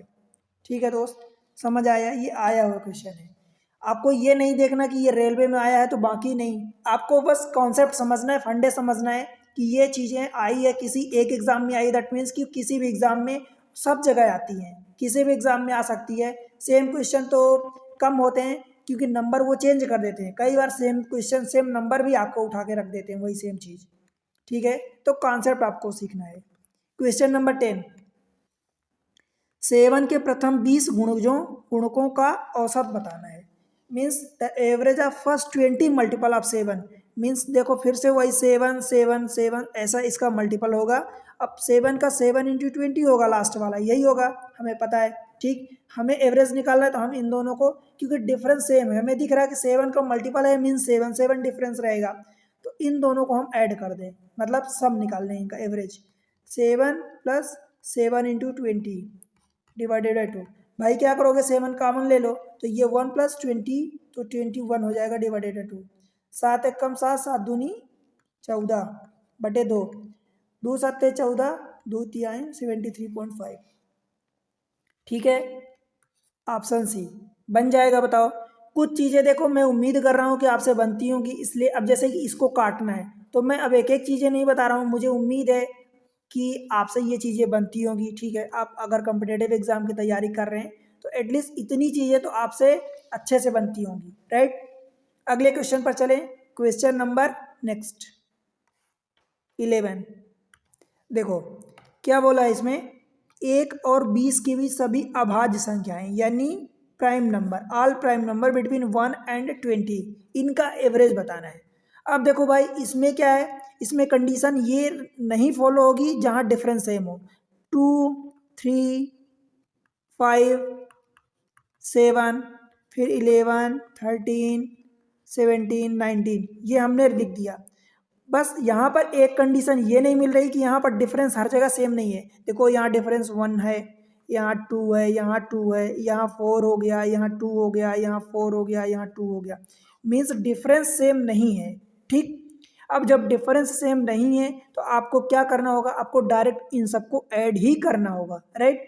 ठीक है दोस्त, समझ आया, ये आया हुआ क्वेश्चन है। आपको ये नहीं देखना कि ये रेलवे में आया है तो बाकी नहीं, आपको बस कॉन्सेप्ट समझना है, फंडे समझना है कि ये चीज़ें आई है, किसी एक एग्ज़ाम में आई, दैट मीन्स कि किसी भी एग्ज़ाम में सब जगह आती हैं, किसी भी एग्ज़ाम में आ सकती है। सेम क्वेश्चन तो कम होते हैं क्योंकि नंबर वो चेंज कर देते हैं, कई बार सेम क्वेश्चन सेम नंबर भी आपको उठा के रख देते हैं वही सेम चीज़। ठीक है, तो कॉन्सेप्ट आपको सीखना है। क्वेश्चन नंबर 10, 7 के प्रथम 20 गुणकों का औसत बताना है। Means the average of first 20 multiple of 7। Means देखो फिर से वही 7 7 7 ऐसा इसका मल्टीपल होगा। अब 7 का 7 इंटू 20 होगा, लास्ट वाला यही होगा, हमें पता है। ठीक, हमें एवरेज निकालना है तो हम इन दोनों को, क्योंकि डिफरेंस सेम है, हमें दिख रहा है कि 7 का मल्टीपल है, मीन्स 7 7 डिफरेंस रहेगा, तो इन दोनों को हम ऐड कर दें, मतलब सब निकाल लें इनका average. 7 plus 7 into 20 divided by 2, भाई क्या करोगे 7 कॉमन ले लो तो ये 1 प्लस 20 तो 21 हो जाएगा डिवाइडेड बाई 2, 7 एक कम 7 7 दूनी 14 बटे 2, 2 7 14 2 तिहाई 73.5। ठीक है, ऑप्शन सी बन जाएगा। बताओ, कुछ चीज़ें देखो मैं उम्मीद कर रहा हूँ कि आपसे बनती होंगी, इसलिए अब जैसे कि इसको काटना है तो मैं अब एक एक चीज़ें नहीं बता रहा हूँ, मुझे उम्मीद है कि आपसे ये चीज़ें बनती होंगी। ठीक है, आप अगर कॉम्पिटिटिव एग्जाम की तैयारी कर रहे हैं तो एटलीस्ट इतनी चीज़ें तो आपसे अच्छे से बनती होंगी, राइट। अगले क्वेश्चन पर चलें। Question number next 11। देखो क्या बोला है इसमें, 1 और 20 के बीच सभी अभाज्य संख्याएं यानी prime number, all prime number between 1 and 20, इनका एवरेज बताना है। अब देखो भाई इसमें क्या है, इसमें कंडीशन ये नहीं फॉलो होगी जहाँ डिफरेंस सेम हो। 2 3 5 7 फिर 11 13 17 19 ये हमने लिख दिया। बस यहाँ पर एक कंडीशन ये नहीं मिल रही कि यहाँ पर डिफरेंस हर जगह सेम नहीं है। देखो यहाँ डिफरेंस 1 है, यहाँ 2 है, यहाँ 2 है, यहाँ 4 हो गया, यहाँ 2 हो गया, यहाँ 4 हो गया, यहाँ 2 हो गया, मीन्स डिफरेंस सेम नहीं है। ठीक, अब जब डिफरेंस सेम नहीं है तो आपको क्या करना होगा, आपको डायरेक्ट इन सबको ऐड ही करना होगा, राइट।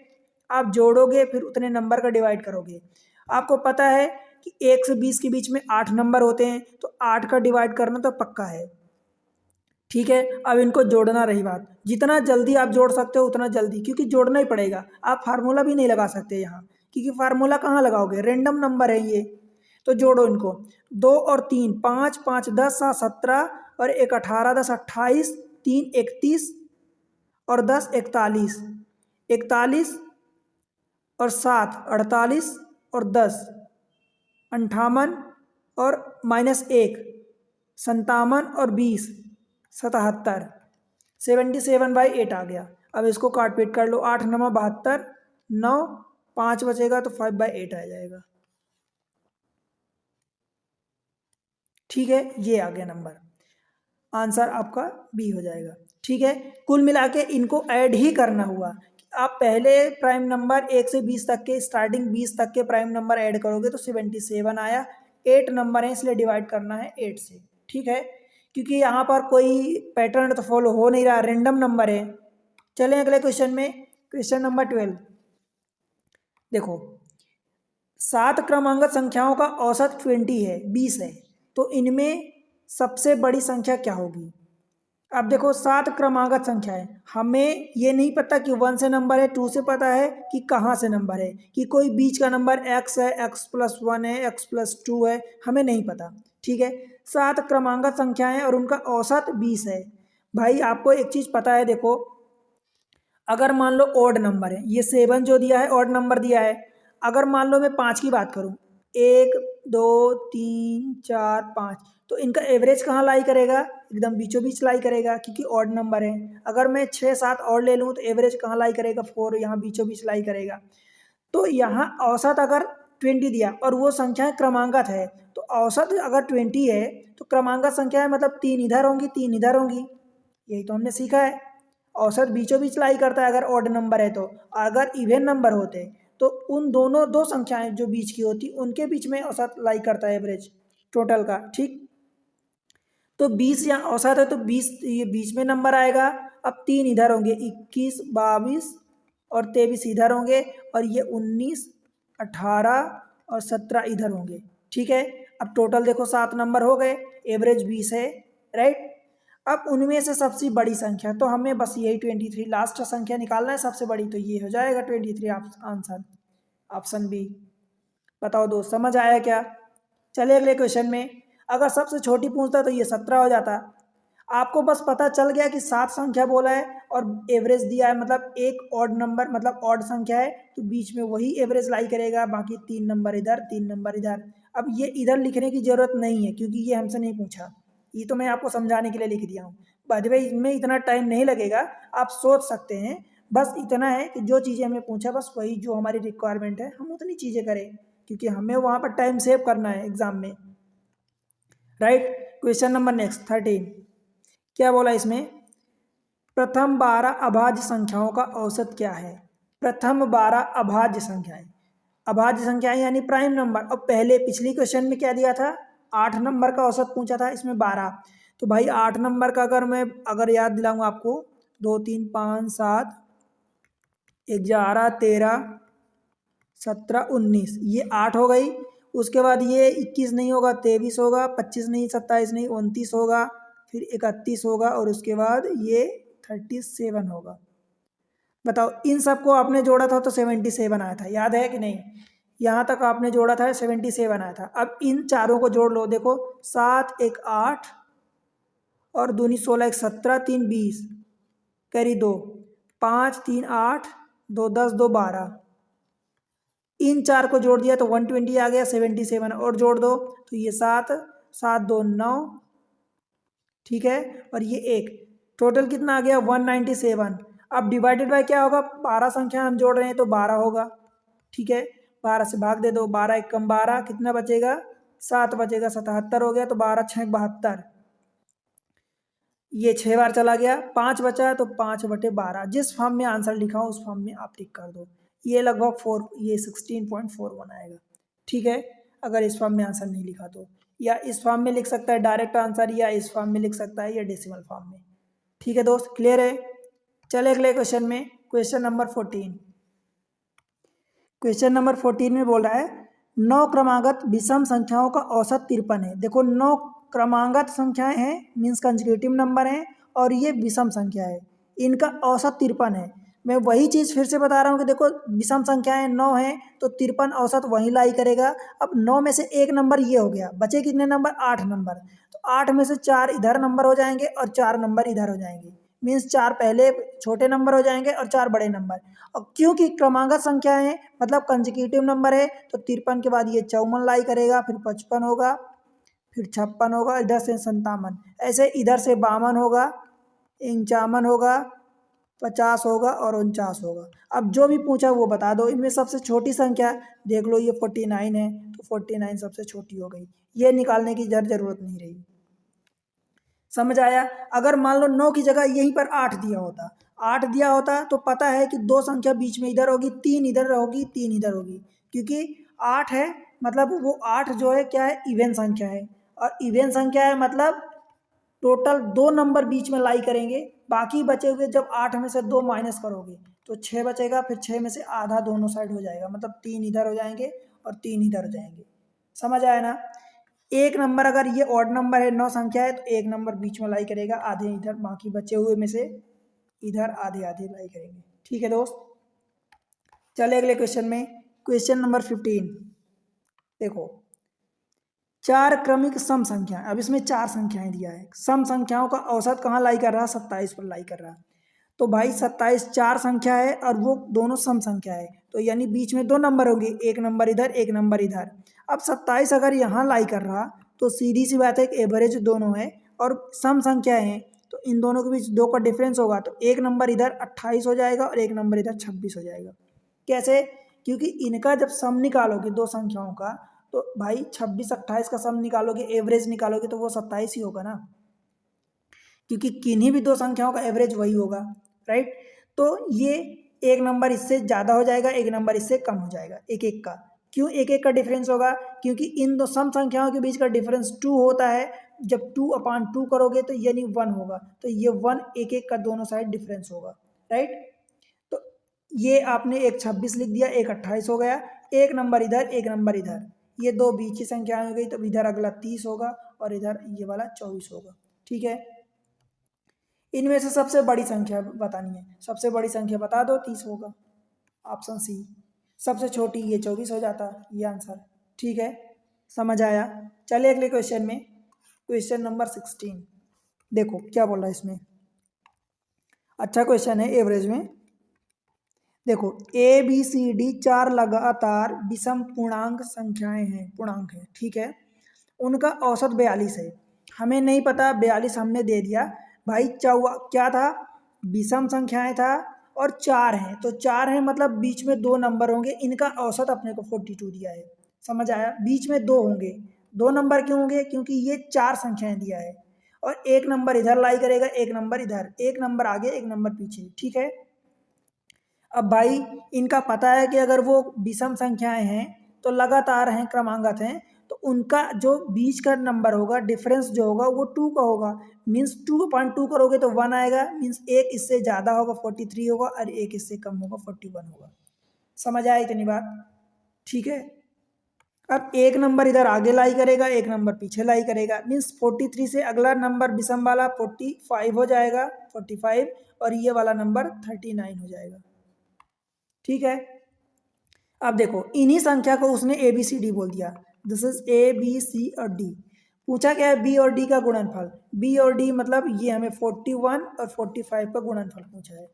आप जोड़ोगे फिर उतने नंबर का डिवाइड करोगे। आपको पता है कि 1 से 20 के बीच में 8 नंबर होते हैं, तो 8 का डिवाइड करना तो पक्का है। ठीक है, अब इनको जोड़ना रही बात, जितना जल्दी आप जोड़ सकते हो उतना जल्दी, क्योंकि जोड़ना ही पड़ेगा। आप फार्मूला भी नहीं लगा सकते यहाँ, क्योंकि फार्मूला कहाँ लगाओगे, रेंडम नंबर है ये। तो जोड़ो इनको, 2 और 3 5 5 10 7 17 और 1 18 10 28 3 31 और 10 41 41 और 7 48 और 10 58 और -1 57 और 20 77 77/8 आ गया। अब इसको काट पीट कर लो, 8 9 72 9 5 बचेगा तो 5/8 आ जाएगा। ठीक है, ये आ गया नंबर, आंसर आपका बी हो जाएगा। ठीक है, कुल मिला के इनको ऐड ही करना हुआ। आप पहले प्राइम नंबर 1 से 20 तक के, स्टार्टिंग 20 तक के प्राइम नंबर ऐड करोगे तो 77 आया। 8 नंबर है इसलिए डिवाइड करना है 8 से। ठीक है, क्योंकि यहाँ पर कोई पैटर्न तो फॉलो हो नहीं रहा, रेंडम नंबर है। चलें अगले क्वेश्चन में। क्वेश्चन नंबर 12 देखो, 7 क्रमांक संख्याओं का औसत 20 है, 20 है, तो इनमें सबसे बड़ी संख्या क्या होगी। अब देखो 7 क्रमागत संख्या है, हमें ये नहीं पता कि 1 से नंबर है, 2 से पता है कि कहाँ से नंबर है, कि कोई बीच का नंबर x है, x+1 है, x+2 है, हमें नहीं पता। ठीक है, 7 क्रमागत संख्याएं और उनका औसत 20 है। भाई आपको एक चीज़ पता है, देखो अगर मान लो ऑड नंबर है, ये 7 जो दिया है ऑड नंबर दिया है, अगर मान लो मैं 5 की बात करूँ, 1 2 3 4 5, तो इनका एवरेज कहाँ लाई करेगा, एकदम बीचों बीच लाई करेगा, क्योंकि ऑड नंबर है। अगर मैं 6 7 और ले लूँ तो एवरेज कहाँ लाई करेगा, 4, यहाँ बीचों बीच लाई करेगा। तो यहाँ औसत अगर 20 दिया और वो संख्याएं क्रमांगत है, तो औसत अगर 20 है तो क्रमांगत संख्या है, मतलब 3 इधर होंगी 3 इधर होंगी, यही तो हमने सीखा है। औसत बीचों बीच लाई करता है अगर ऑड नंबर है तो, अगर इवन नंबर होते तो उन दोनों दो संख्याएं जो बीच की होती उनके बीच में औसत लाई करता है, एवरेज टोटल का। ठीक, तो 20 यहाँ औसत है तो 20 ये बीच में नंबर आएगा। अब 3 इधर होंगे, 21 22 और 23 इधर होंगे, और ये 19 18 और 17 इधर होंगे। ठीक है, अब टोटल देखो 7 नंबर हो गए, एवरेज 20 है, राइट। अब उनमें से सबसे बड़ी संख्या, तो हमें बस यही 23 लास्ट संख्या निकालना है सबसे बड़ी, तो ये हो जाएगा 23 आंसर, ऑप्शन बी। बताओ दोस्त, समझ आया क्या। चलिए अगले क्वेश्चन में, अगर सबसे छोटी पूछता तो ये 17 हो जाता। आपको बस पता चल गया कि 7 संख्या बोला है और एवरेज दिया है, मतलब एक ऑड नंबर, मतलब ऑड संख्या है तो बीच में वही एवरेज लाई करेगा, बाकी 3 नंबर इधर 3 नंबर इधर। अब ये इधर लिखने की जरूरत नहीं है क्योंकि ये हमसे नहीं पूछा, ये तो मैं आपको समझाने के लिए लिख दिया हूँ। बाय द वे इनमें इतना टाइम नहीं लगेगा, आप सोच सकते हैं। बस इतना है कि जो चीज़ें हमें पूछा बस वही जो हमारी रिक्वायरमेंट है हम उतनी चीज़ें करें, क्योंकि हमें वहाँ पर टाइम सेव करना है एग्जाम में, राइट। क्वेश्चन नंबर नेक्स्ट 13, क्या बोला इसमें, प्रथम 12 अभाज्य संख्याओं का औसत क्या है। प्रथम 12 अभाज्य संख्याएं, अभाज्य संख्याएं यानी प्राइम नंबर। और पहले पिछली क्वेश्चन में क्या दिया था, 8 नंबर का औसत पूछा था, इसमें 12। तो भाई 8 नंबर का अगर याद दिलाऊंगा आपको, 2 3 5 7 11 13 17 19, ये 8 हो गई। उसके बाद ये 21 नहीं होगा 23 होगा, 25 नहीं 27 नहीं 29 होगा, फिर 31 होगा, और उसके बाद ये 37 होगा। बताओ इन सबको आपने जोड़ा था तो 77 आया था, याद है कि नहीं। यहाँ तक आपने जोड़ा था 77 आया था। अब इन चारों को जोड़ लो, देखो 7 1 8 और 2 16 1 17 3 20 कैरी 2 5 3 8 2 10 2 12, इन चार को जोड़ दिया तो 120 आ गया, 77 और जोड़ दो तो ये 7 7 2 9, ठीक है, और ये 1, टोटल कितना आ गया 197। अब डिवाइडेड बाय क्या होगा, 12 संख्या हम जोड़ रहे हैं तो 12 होगा। ठीक है, 12 से भाग दे दो, 12 1 कम 12, कितना बचेगा 7 बचेगा, 77 हो गया, तो 12 6 72, ये 6 बार चला गया, 5 बचा है तो 5/12, जिस फॉर्म में आंसर लिखा हो उस फॉर्म में आप टिक कर दो। ये लगभग 16.41 आएगा। ठीक है, अगर इस फॉर्म में आंसर नहीं लिखा तो, या इस फॉर्म में लिख सकता है डायरेक्ट आंसर, या इस फॉर्म में लिख सकता है, या डेसिमल फॉर्म में। ठीक है दोस्त, क्लियर है। चले अगले क्वेश्चन में, क्वेश्चन नंबर 14। क्वेश्चन नंबर 14 में बोल रहा है 9 क्रमागत विषम संख्याओं का औसत 53 है। देखो 9 क्रमागत संख्याएं हैं, मीन्स कंसेक्यूटिव नंबर हैं, और ये विषम संख्या है, इनका औसत 53 है। मैं वही चीज़ फिर से बता रहा हूँ कि देखो विषम संख्याएं 9 हैं तो 53 औसत वहीं लाई करेगा। अब 9 में से एक नंबर ये हो गया, बचे कितने नंबर, 8 नंबर, तो 8 में से 4 इधर नंबर हो जाएंगे और 4 नंबर इधर हो जाएंगे, मीन्स 4 पहले छोटे नंबर हो जाएंगे और 4 बड़े नंबर। और क्योंकि क्रमागत संख्या है मतलब कंसेक्यूटिव नंबर है, तो 53 के बाद ये 54 लाई करेगा, फिर 55 होगा, फिर 56 होगा, इधर से 57, ऐसे इधर से 52 होगा, 51 होगा, 50 होगा और 49 होगा। अब जो भी पूछा वो बता दो। इनमें सबसे छोटी संख्या देख लो, ये 49 है, तो 49 सबसे छोटी हो गई, ये निकालने की जरूरत नहीं रही। समझ आया। अगर मान लो 9 की जगह यहीं पर 8 दिया होता, 8 दिया होता तो पता है कि 2 संख्या बीच में इधर होगी, 3 इधर होगी, 3 इधर होगी, क्योंकि 8 है मतलब वो 8 जो है क्या है, इवन संख्या है, और इवन संख्या है मतलब टोटल 2 नंबर बीच में लाई करेंगे, बाकी बचे हुए जब 8 में से 2 माइनस करोगे तो 6 बचेगा, फिर 6 में से आधा दोनों साइड हो जाएगा, मतलब 3 इधर हो जाएंगे और 3 इधर हो जाएंगे। समझ आया ना। एक नंबर अगर ये ऑड नंबर है, 9 संख्या है, तो एक नंबर बीच में लाई करेगा, आधे इधर, बाकी बचे हुए में से इधर आधे आधे लाई करेंगे। ठीक है दोस्त, चले अगले क्वेश्चन में। क्वेश्चन नंबर 15 देखो, 4 क्रमिक सम संख्या। अब इसमें 4 संख्याएं दिया है, सम संख्याओं का औसत कहाँ लाई कर रहा है, 27 पर लाई कर रहा है। तो भाई 27 4 संख्या है और वो दोनों सम संख्या है, तो यानी बीच में 2 नंबर होंगे, एक नंबर इधर एक नंबर इधर। अब 27 अगर यहाँ लाई कर रहा तो सीधी सी बात है, एक एवरेज दोनों है और सम संख्या है, तो इन दोनों के बीच 2 का डिफरेंस होगा, तो एक नंबर इधर 28 हो जाएगा और एक नंबर इधर 26 हो जाएगा। कैसे? क्योंकि इनका जब सम निकालोगे दो संख्याओं का, तो भाई 26 28 का सम निकालोगे, एवरेज निकालोगे, तो वो 27 ही होगा ना, क्योंकि किन्हीं भी दो संख्याओं का एवरेज वही होगा, राइट। तो ये एक नंबर इससे ज़्यादा हो जाएगा, एक नंबर इससे कम हो जाएगा, एक एक का। क्यों एक एक का डिफरेंस होगा? क्योंकि इन दो सम संख्याओं के बीच का डिफरेंस 2 होता है, जब 2/2 करोगे तो यानी 1 होगा, तो ये 1 एक एक का दोनों साइड डिफरेंस होगा, राइट। तो ये आपने एक 26 लिख दिया, एक 28 हो गया, एक नंबर इधर एक नंबर इधर, ये दो बीच की संख्या हो गई, तो इधर अगला 30 होगा और इधर ये वाला 24 होगा। ठीक है, इनमें से सबसे बड़ी संख्या बतानी है, सबसे बड़ी संख्या बता दो, 30 होगा, ऑप्शन सी। सबसे छोटी ये 24 हो जाता, ये आंसर। ठीक है, समझ आया। चलिए अगले क्वेश्चन में, क्वेश्चन नंबर 16 देखो क्या बोल रहा है इसमें, अच्छा क्वेश्चन है एवरेज में। देखो ABCD 4 लगातार विषम पूर्णांक संख्याएं हैं, पूर्णांक है, ठीक है, उनका औसत 42 है। हमें नहीं पता, 42 हमने दे दिया भाई। क्या था, विषम संख्याएं था और 4 हैं, तो 4 हैं मतलब बीच में 2 नंबर होंगे, इनका औसत अपने को 42 दिया है। समझ आया, बीच में 2 होंगे, 2 नंबर क्यों होंगे, क्योंकि ये 4 संख्याएं दिया है और एक नंबर इधर लाई करेगा, एक नंबर इधर, एक नंबर आगे एक नंबर पीछे। ठीक है, अब भाई इनका पता है कि अगर वो विषम संख्याएं हैं तो लगातार हैं, क्रमांगत हैं, तो उनका जो बीच का नंबर होगा, डिफरेंस जो होगा वो 2 का होगा। मीन्स 2/2 करोगे तो 1 आएगा, मीन्स एक इससे ज़्यादा होगा 43 होगा और एक इससे कम होगा 41 होगा। समझ आया इतनी बात? ठीक है, अब एक नंबर इधर आगे लाई करेगा, एक नंबर पीछे लाई करेगा, मीन्स 43 से अगला नंबर विषम वाला 45 हो जाएगा, 45, और ये वाला नंबर 39 हो जाएगा। ठीक है, अब देखो इन्हीं संख्या को उसने ABCD बोल दिया, दिस इज ABC और D। पूछा क्या है, B और D का गुणनफल। B और D मतलब ये हमें 41 और 45 का गुणनफल पूछा है,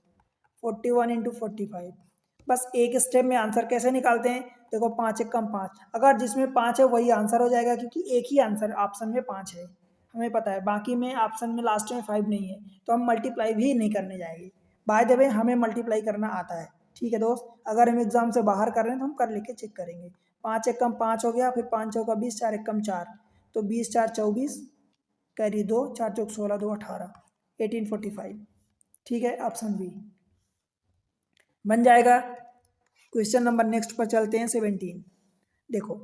41 × 45। बस एक स्टेप में आंसर कैसे निकालते हैं, देखो 5 × 5, अगर जिसमें 5 है वही आंसर हो जाएगा, क्योंकि एक ही आंसर ऑप्शन में 5 है, हमें पता है, बाकी में ऑप्शन में लास्ट में 5 नहीं है, तो हम मल्टीप्लाई भी नहीं करने जाएंगे। बाय द वे हमें मल्टीप्लाई करना आता है। ठीक है दोस्त, अगर हम एग्जाम से बाहर कर रहे हैं तो हम कर लेके चेक करेंगे। 5 × 5 हो गया, फिर 5 × 20, 4 × 4, तो 20 4 24, कैरी 2, 4 × 16, 2 18, 1845। ठीक है, ऑप्शन बी बन जाएगा। क्वेश्चन नंबर नेक्स्ट पर चलते हैं, 17 देखो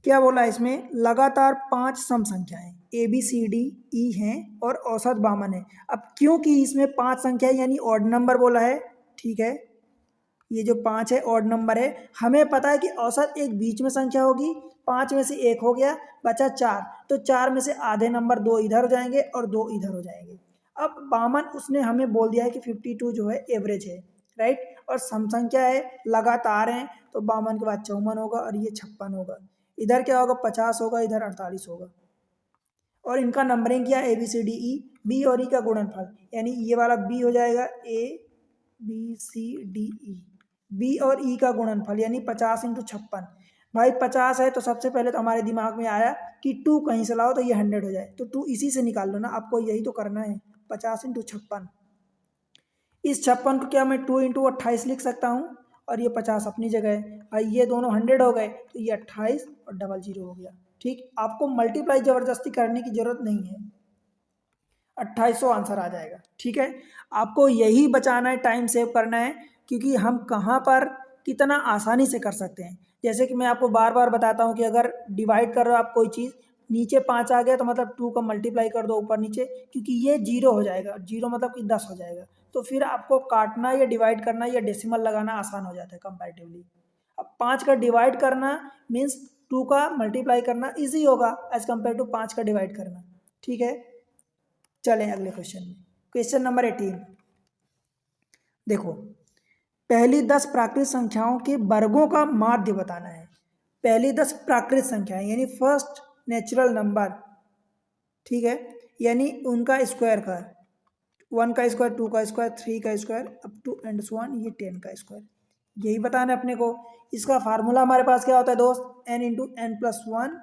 क्या बोला इसमें, लगातार 5 सम संख्याएं ABCDE हैं और औसत 52 है। अब क्योंकि इसमें 5 संख्या यानी ऑड नंबर बोला है, ठीक है, ये जो 5 है ऑड नंबर है, हमें पता है कि औसत एक बीच में संख्या होगी, 5 में से एक हो गया, बचा 4, तो 4 में से आधे नंबर 2 इधर हो जाएंगे और 2 इधर हो जाएंगे। अब 52 उसने हमें बोल दिया है कि 52 जो है एवरेज है, राइट, और सम संख्या है, लगातार हैं, तो 52 के बाद 54 होगा और ये 56 होगा, इधर क्या होगा 50 होगा, इधर 48 होगा। और इनका नंबरिंग किया ABCDE, B और E का गुणनफल, यानी ये वाला B हो जाएगा ABCDE, B और E का गुणनफल यानी 50 × 56। भाई 50 है तो सबसे पहले तो हमारे दिमाग में आया कि 2 कहीं से लाओ तो ये 100 हो जाए, तो 2 इसी से निकाल लो ना, आपको यही तो करना है, 50 × 56। इस 56 को क्या मैं 2 × 28 लिख सकता हूँ, और ये 50 अपनी जगह है। भाई ये दोनों 100 हो गए, तो ये 28 और 00 हो गया। ठीक, आपको मल्टीप्लाई ज़बरदस्ती करने की ज़रूरत नहीं है, 2800 आंसर आ जाएगा। ठीक है, आपको यही बचाना है, टाइम सेव करना है, क्योंकि हम कहाँ पर कितना आसानी से कर सकते हैं। जैसे कि मैं आपको बार बार बताता हूँ कि अगर डिवाइड कर रहे हो आप कोई चीज़, नीचे 5 आ गया तो मतलब 2 का मल्टीप्लाई कर दो ऊपर नीचे, क्योंकि ये 0 हो जाएगा, 0 मतलब कि 10 हो जाएगा, तो फिर आपको काटना या डिवाइड करना या डेसिमल लगाना आसान हो जाता है कंपैरेटिवली। अब 5 का डिवाइड करना मीन्स 2 का मल्टीप्लाई करना इजी होगा एज कम्पेयर टू 5 का डिवाइड करना। ठीक है, चलें अगले क्वेश्चन में। क्वेश्चन नंबर 18 देखो, पहली 10 प्राकृत संख्याओं के वर्गों का माध्य बताना है। पहली 10 प्राकृत संख्याएं यानी फर्स्ट नेचुरल नंबर, ठीक है, यानी उनका स्क्वायर का 1 का स्क्वायर, 2 का स्क्वायर, 3 का square up to and so on, ये 10 का स्क्वायर, यही बताना है अपने को। इसका फार्मूला हमारे पास क्या होता है दोस्त, n into n plus one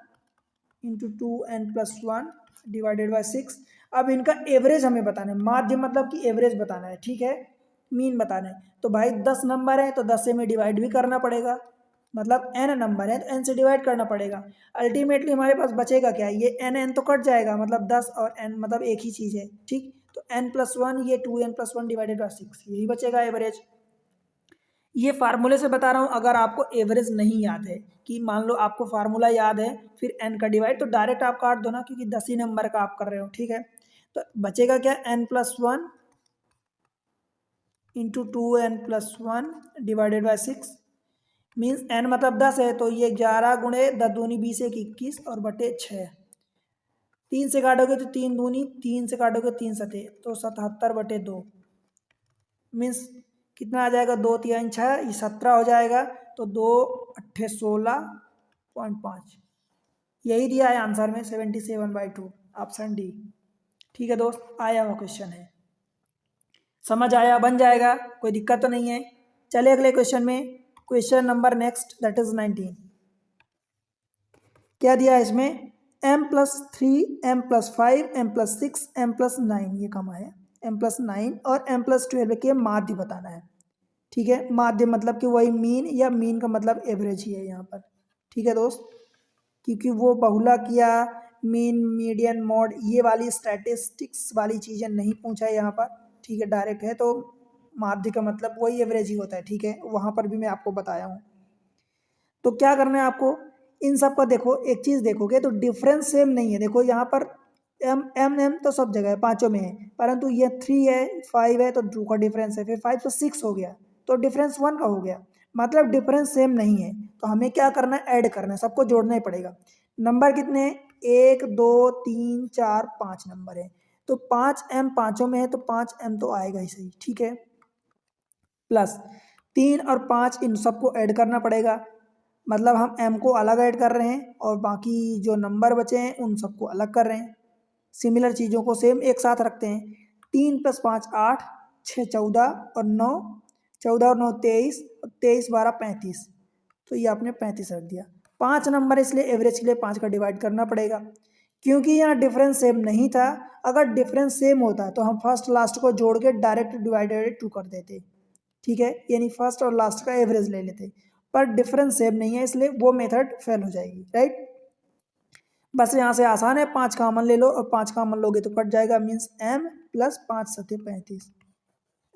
into 2n+1 divided by 6। अब इनका एवरेज हमें बताना है, माध्य मतलब कि एवरेज बताना है, ठीक है, मीन बताना है। तो भाई 10 नंबर है तो 10 से में डिवाइड भी करना पड़ेगा, मतलब n नंबर है तो n से डिवाइड करना पड़ेगा। अल्टीमेटली हमारे पास बचेगा क्या, ये n तो कट जाएगा, मतलब 10 और n मतलब एक ही चीज़ है, ठीक। तो n+1 ये 2n+1 डिवाइडेड बाई 6 यही बचेगा एवरेज। ये फार्मूले से बता रहा हूँ, अगर आपको एवरेज नहीं याद है कि मान लो आपको फार्मूला याद है फिर n का डिवाइड, तो डायरेक्ट आप काट दो ना, क्योंकि 10 ही नंबर का आप कर रहे हो, ठीक है। तो बचेगा क्या, n+1 into 2n+1 divided by 6 means n मतलब 10 है तो ये 11 गुणे 10 दूनी 20 एक 21 और बटे 6। 3 से काटोगे तो 3 दूनी, 3 से काटोगे 3 सते तो 77 बटे 2 मीन्स कितना आ जाएगा, 2 3 6 ये 17 हो जाएगा। तो 2 अट्ठे 16.5 यही दिया है आंसर में 77/2 ऑप्शन डी। ठीक है दोस्त, आया हुआ क्वेश्चन है, समझ आया, बन जाएगा, कोई दिक्कत तो नहीं है। चलिए अगले क्वेश्चन में, question number next that is 19। क्या दिया है इसमें, m+3 m+5 m+6 m+9 ये कमा है, m+9 और m+12 के माध्य बताना है। ठीक है, माध्य मतलब कि वही मीन, या मीन का मतलब एवरेज ही है यहाँ पर। ठीक है दोस्त, क्योंकि वो बहुला किया, मीन मीडियन मॉड ये वाली स्टैटिस्टिक्स वाली चीज़ें नहीं पूछा है यहाँ पर, ठीक है, डायरेक्ट है। तो माध्य का मतलब वही एवरेज ही होता है, ठीक है, वहाँ पर भी मैं आपको बताया हूँ। तो क्या करना है आपको, इन सब का देखो, एक चीज़ देखोगे तो डिफरेंस सेम नहीं है। देखो यहाँ पर एम तो सब जगह है, पाँचों में है, परंतु ये 3 है 5 है तो 2 का डिफरेंस है, फिर 5 तो 6 हो गया तो डिफरेंस 1 का हो गया, मतलब डिफरेंस सेम नहीं है। तो हमें क्या करना है, ऐड करना है, सबको जोड़ना ही पड़ेगा। नंबर कितने हैं, 1 2 3 4 5 नंबर है, तो 5m पाँचों में है तो 5m तो आएगा ही सही, ठीक है। प्लस 3 और 5 इन सबको ऐड करना पड़ेगा, मतलब हम m को अलग ऐड कर रहे हैं और बाकी जो नंबर बचे हैं उन सबको अलग कर रहे हैं। सिमिलर चीज़ों को सेम एक साथ रखते हैं। 3 + 5 8, 6 14 और 9 14 और 9 23 और 23 12 35, तो ये आपने 35 रख दिया। 5 नंबर इसलिए एवरेज के लिए 5 का डिवाइड करना पड़ेगा, क्योंकि यहाँ डिफरेंस सेम नहीं था। अगर डिफरेंस सेम होता तो हम फर्स्ट लास्ट को जोड़ के डायरेक्ट डिवाइडेड 2 कर देते, ठीक है, यानी फर्स्ट और लास्ट का एवरेज ले लेते, पर डिफरेंस सेम नहीं है इसलिए वो मेथड फेल हो जाएगी, राइट। बस यहाँ से आसान है, 5 कॉमन ले लो और 5 कॉमन लोगे तो कट जाएगा, मीन्स m + 5 × 35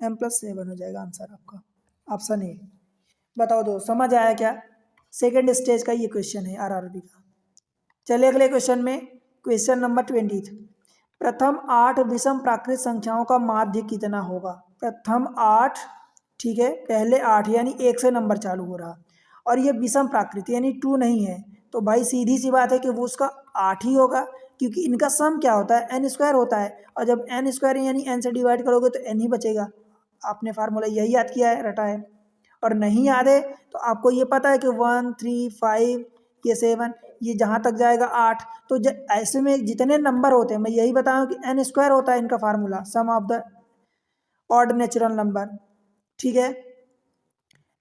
m+7 हो जाएगा आंसर आपका, ऑप्शन ए। बताओ दो, समझ आया क्या, सेकेंड स्टेज का ये क्वेश्चन है आरआरबी का। चलिए अगले क्वेश्चन में, क्वेश्चन नंबर 20। प्रथम 8 विषम प्राकृत संख्याओं का माध्य कितना होगा। प्रथम 8, ठीक है, पहले 8 यानी 1 से नंबर चालू हो रहा, और ये विषम प्राकृत यानी 2 नहीं है, तो भाई सीधी सी बात है कि वो उसका 8 ही होगा, क्योंकि इनका सम क्या होता है, n² होता है, और जब n² यानी n से डिवाइड करोगे तो n ही बचेगा। आपने फार्मूला यही याद किया है, रटा है, और नहीं याद है तो आपको ये पता है कि 1 3 5 ये 7 ये जहाँ तक जाएगा 8, तो ऐसे में जितने नंबर होते हैं, मैं यही बताऊँ कि n² होता है इनका formula, sum of the odd natural number, ठीक है,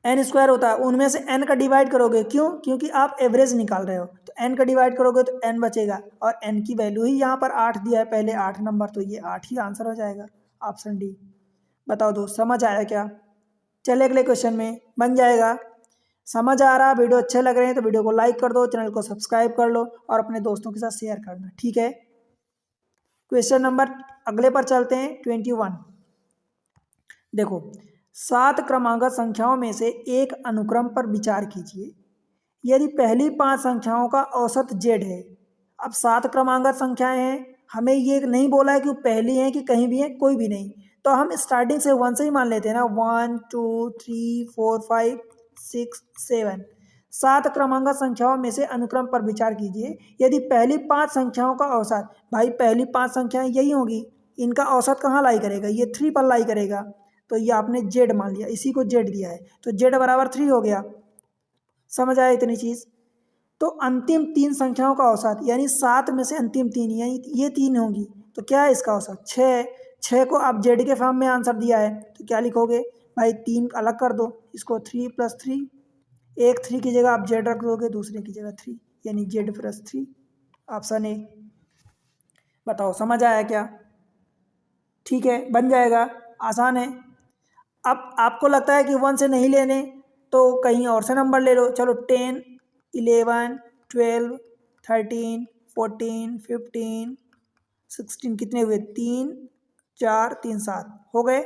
n² होता है, उनमें से n का डिवाइड करोगे, क्यों, क्योंकि आप एवरेज निकाल रहे हो, तो n का डिवाइड करोगे तो n बचेगा, और n की वैल्यू ही यहाँ पर 8 दिया है, पहले 8 नंबर, तो ये 8 ही आंसर हो जाएगा, ऑप्शन डी। बताओ दोस्त, समझ आया क्या। चले अगले क्वेश्चन में, बन जाएगा। समझ आ रहा, वीडियो अच्छे लग रहे हैं तो वीडियो को लाइक कर दो, चैनल को सब्सक्राइब कर लो और अपने दोस्तों के साथ शेयर करना, ठीक है। क्वेश्चन नंबर अगले पर चलते हैं, 21। देखो, 7 क्रमांगत संख्याओं में से एक अनुक्रम पर विचार कीजिए। यदि पहली 5 संख्याओं का औसत z है, अब 7 क्रमांगत संख्याएं हैं, हमें ये नहीं बोला है कि वो पहली हैं कि कहीं भी हैं, कोई भी नहीं, तो हम स्टार्टिंग से 1 से ही मान लेते हैं ना, 1 2 3 4 5 6 7। 7 क्रमांक संख्याओं में से अनुक्रम पर विचार कीजिए। यदि पहली 5 संख्याओं का औसत, भाई पहली 5 संख्याएं यही होगी, इनका औसत कहाँ लाई करेगा, ये 3 पर लाई करेगा। तो ये आपने जेड मान लिया, इसी को जेड दिया है, तो जेड बराबर 3 हो गया। समझ आया इतनी चीज़। तो अंतिम 3 संख्याओं का औसत यानी 7 में से अंतिम 3 यानी ये 3 होंगी, तो क्या है इसका औसत 6। 6 को आप जेड के फॉर्म में आंसर दिया है, तो क्या लिखोगे भाई, 3 अलग कर दो, इसको 3 + 3, एक 3 की जगह आप जेड रख दोगे, दूसरे की जगह 3, यानी जेड + 3, ऑप्शन ए। बताओ समझ आया क्या? ठीक है, बन जाएगा, आसान है। अब आपको लगता है कि 1 से नहीं लेने, तो कहीं और से नंबर ले लो। चलो 10 11 12 13 14 15 16, कितने हुए, 3 4 3 7 हो गए।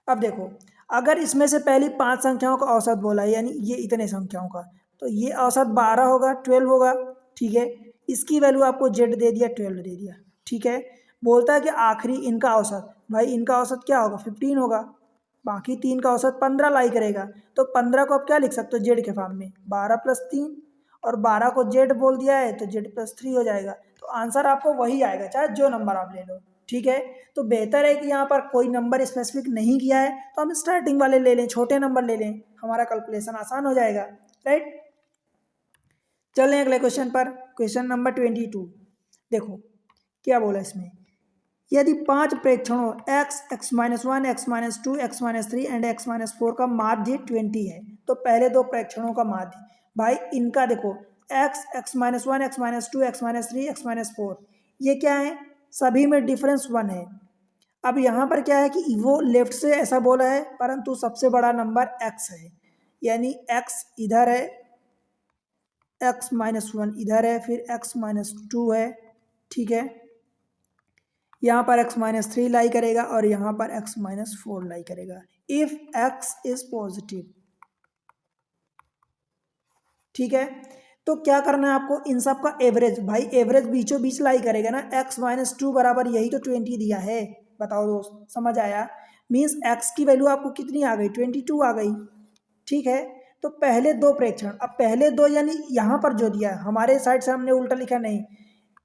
अब देखो, अगर इसमें से पहली 5 संख्याओं का औसत बोला है, यानी ये इतने संख्याओं का, तो ये औसत 12 होगा, 12 होगा। ठीक है, इसकी वैल्यू आपको जेड दे दिया, 12 दे दिया। ठीक है, बोलता है कि आखिरी इनका औसत, भाई इनका औसत क्या होगा, 15 होगा। बाकी 3 का औसत 15 लाई करेगा, तो 15 को आप क्या लिख सकते हो जेड के फॉर्म में, 12 + 3, और 12 को जेड बोल दिया है तो जेड +3 हो जाएगा। तो आंसर आपको वही आएगा, चाहे जो नंबर आप ले लो। ठीक है, तो बेहतर है कि यहाँ पर कोई नंबर स्पेसिफिक नहीं किया है, तो हम स्टार्टिंग वाले ले लें, छोटे नंबर ले लें, हमारा कैलकुलेशन आसान हो जाएगा। राइट, चलें अगले क्वेश्चन पर। क्वेश्चन नंबर 22, देखो क्या बोला इसमें। यदि 5 प्रेक्षणों x, x-1, x-2, x-3 and x-4 का माध्य 20 है, तो पहले 2 प्रेक्षणों का माध्य, भाई इनका देखो x, x-1, x-2, x-3, x-4, ये क्या है, सभी में डिफरेंस 1 है। अब यहाँ पर क्या है कि वो लेफ्ट से ऐसा बोला है, परंतु सबसे बड़ा नंबर x है, यानी x इधर है, x-1 इधर है, फिर x-2 है। ठीक है, यहाँ पर x-3 लाई करेगा और यहाँ पर x-4 लाई करेगा, इफ x इज पॉजिटिव। ठीक है, तो क्या करना है आपको, इन सब का एवरेज, भाई एवरेज बीचों बीच लाई करेगा ना, x-2 बराबर यही तो 20 दिया है। बताओ दोस्त, समझ आया? मीन्स x की वैल्यू आपको कितनी आ गई, 22 आ गई। ठीक है, तो पहले 2 प्रेक्षण, अब पहले 2 यानी यहाँ पर जो दिया है, हमारे साइड से हमने उल्टा लिखा नहीं,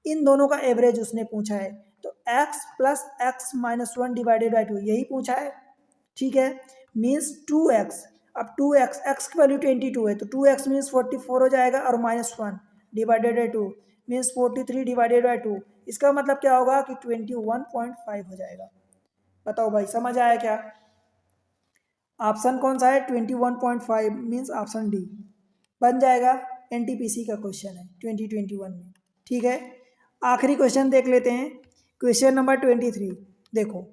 इन दोनों का एवरेज उसने पूछा है, तो x + x-1 डिवाइडेड बाई 2 यही पूछा है। ठीक है, मीन्स 2x, अब 2x, x की वैल्यू 22 है, तो 2x मीन्स 44 हो जाएगा, और -1 divided by 2 means 43 divided by 2, इसका मतलब क्या होगा कि 21.5 हो जाएगा। बताओ भाई, समझ आया क्या? ऑप्शन कौन सा है, 21.5 मीन्स ऑप्शन डी बन जाएगा। एनटीपीसी का क्वेश्चन है 2021 में। ठीक है, आखिरी क्वेश्चन देख लेते हैं, क्वेश्चन नंबर 23। देखो,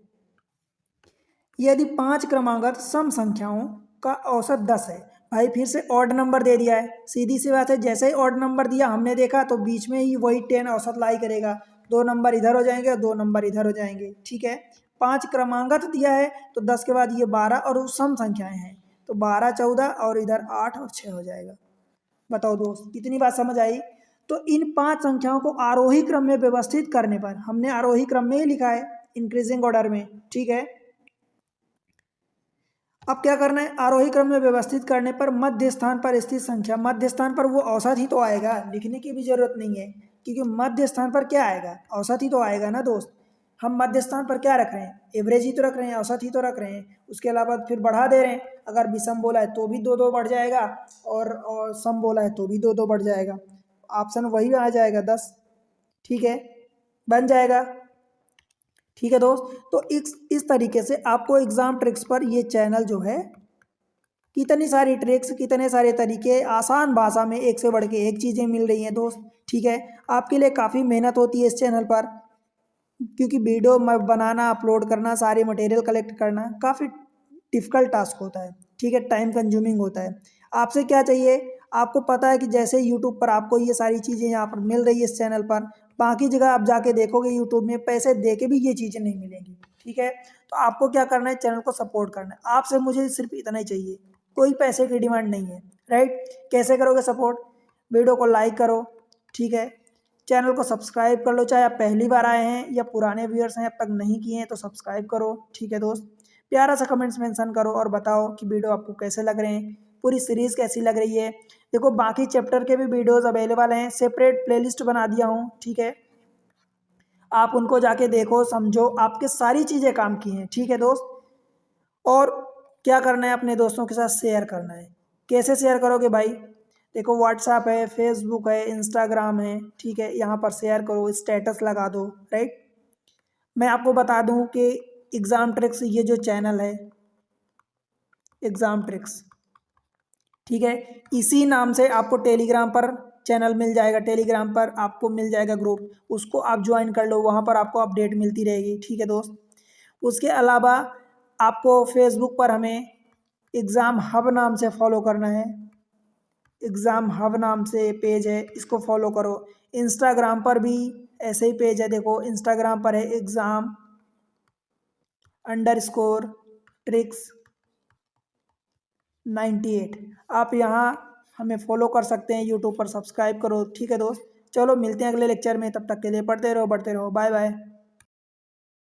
यदि 5 क्रमांगत सम संख्याओं का औसत 10 है, भाई फिर से ऑड नंबर दे दिया है, सीधी सी बात है, जैसे ही ऑड नंबर दिया हमने देखा तो बीच में ही वही 10 औसत लाई करेगा, 2 नंबर इधर हो जाएंगे और 2 नंबर इधर हो जाएंगे। ठीक है, 5 क्रमांगत दिया है, तो 10 के बाद ये 12 और सम संख्याएं हैं, तो 12 14 और इधर 8 और 6 हो जाएगा। बताओ दोस्त, कितनी बात समझ आई? तो इन 5 संख्याओं को आरोही क्रम में व्यवस्थित करने पर, हमने आरोही क्रम में ही लिखा है, इंक्रीजिंग ऑर्डर में। ठीक है, अब क्या करना है, आरोही क्रम में व्यवस्थित करने पर मध्य स्थान पर स्थित संख्या, मध्य स्थान पर वो औसत ही तो आएगा, लिखने की भी जरूरत नहीं है, क्योंकि मध्य स्थान पर क्या आएगा, औसत ही तो आएगा ना दोस्त। हम मध्य स्थान पर क्या रख रहे हैं, एवरेज ही तो रख रहे हैं, औसत ही तो रख रहे हैं, उसके अलावा फिर बढ़ा दे रहे हैं। अगर विषम बोला है तो भी 2 2 बढ़ जाएगा, और सम बोला है तो भी 2 2 बढ़ जाएगा, ऑप्शन वही आ जाएगा 10। ठीक है, बन जाएगा। ठीक है दोस्त, तो इस तरीके से आपको एग्जाम ट्रिक्स पर ये चैनल जो है, कितनी सारी ट्रिक्स, कितने सारे तरीके, आसान भाषा में एक से बढ़ के एक चीज़ें मिल रही हैं दोस्त। ठीक है, आपके लिए काफ़ी मेहनत होती है इस चैनल पर, क्योंकि वीडियो बनाना, अपलोड करना, सारे मटेरियल कलेक्ट करना काफ़ी डिफ़िकल्ट टास्क होता है। ठीक है, टाइम कंज्यूमिंग होता है। आपसे क्या चाहिए, आपको पता है कि जैसे यूट्यूब पर आपको ये सारी चीज़ें यहाँ पर मिल रही है इस चैनल पर, बाकी जगह आप जाके देखोगे यूट्यूब में पैसे दे के भी ये चीज़ें नहीं मिलेंगी। ठीक है, तो आपको क्या करना है, चैनल को सपोर्ट करना है, आपसे मुझे सिर्फ इतना ही चाहिए, कोई पैसे की डिमांड नहीं है। राइट, कैसे करोगे सपोर्ट, वीडियो को लाइक करो। ठीक है, चैनल को सब्सक्राइब कर लो, चाहे आप पहली बार आए हैं या पुराने व्यूअर्स हैं अब तक नहीं किए हैं तो सब्सक्राइब करो। ठीक है दोस्त, प्यारा सा कमेंट्स मेंशन करो और बताओ कि वीडियो आपको कैसे लग रहे हैं, पूरी सीरीज़ कैसी लग रही है। देखो बाकी चैप्टर के भी वीडियोस अवेलेबल हैं, सेपरेट प्लेलिस्ट बना दिया हूँ। ठीक है, आप उनको जाके देखो, समझो, आपके सारी चीज़ें काम की हैं। ठीक है दोस्त, और क्या करना है, अपने दोस्तों के साथ शेयर करना है। कैसे शेयर करोगे भाई, देखो व्हाट्सएप है, फेसबुक है, इंस्टाग्राम है। ठीक है, यहाँ पर शेयर करो, स्टेटस लगा दो। राइट, मैं आपको बता दूं कि एग्ज़ाम ट्रिक्स ये जो चैनल है, एग्ज़ाम ट्रिक्स, ठीक है, इसी नाम से आपको टेलीग्राम पर चैनल मिल जाएगा, टेलीग्राम पर आपको मिल जाएगा ग्रुप, उसको आप ज्वाइन कर लो, वहाँ पर आपको अपडेट मिलती रहेगी। ठीक है दोस्त, उसके अलावा आपको फेसबुक पर हमें एग्ज़ाम हब नाम से फॉलो करना है, एग्ज़ाम हब नाम से पेज है, इसको फॉलो करो। इंस्टाग्राम पर भी ऐसे ही पेज है, देखो इंस्टाग्राम पर है एग्ज़ाम अंडरस्कोर ट्रिक्स 98, आप यहाँ हमें फॉलो कर सकते हैं, यूट्यूब पर सब्सक्राइब करो। ठीक है दोस्त, चलो मिलते हैं अगले लेक्चर में, तब तक के लिए पढ़ते रहो, बढ़ते रहो, बाय बाय।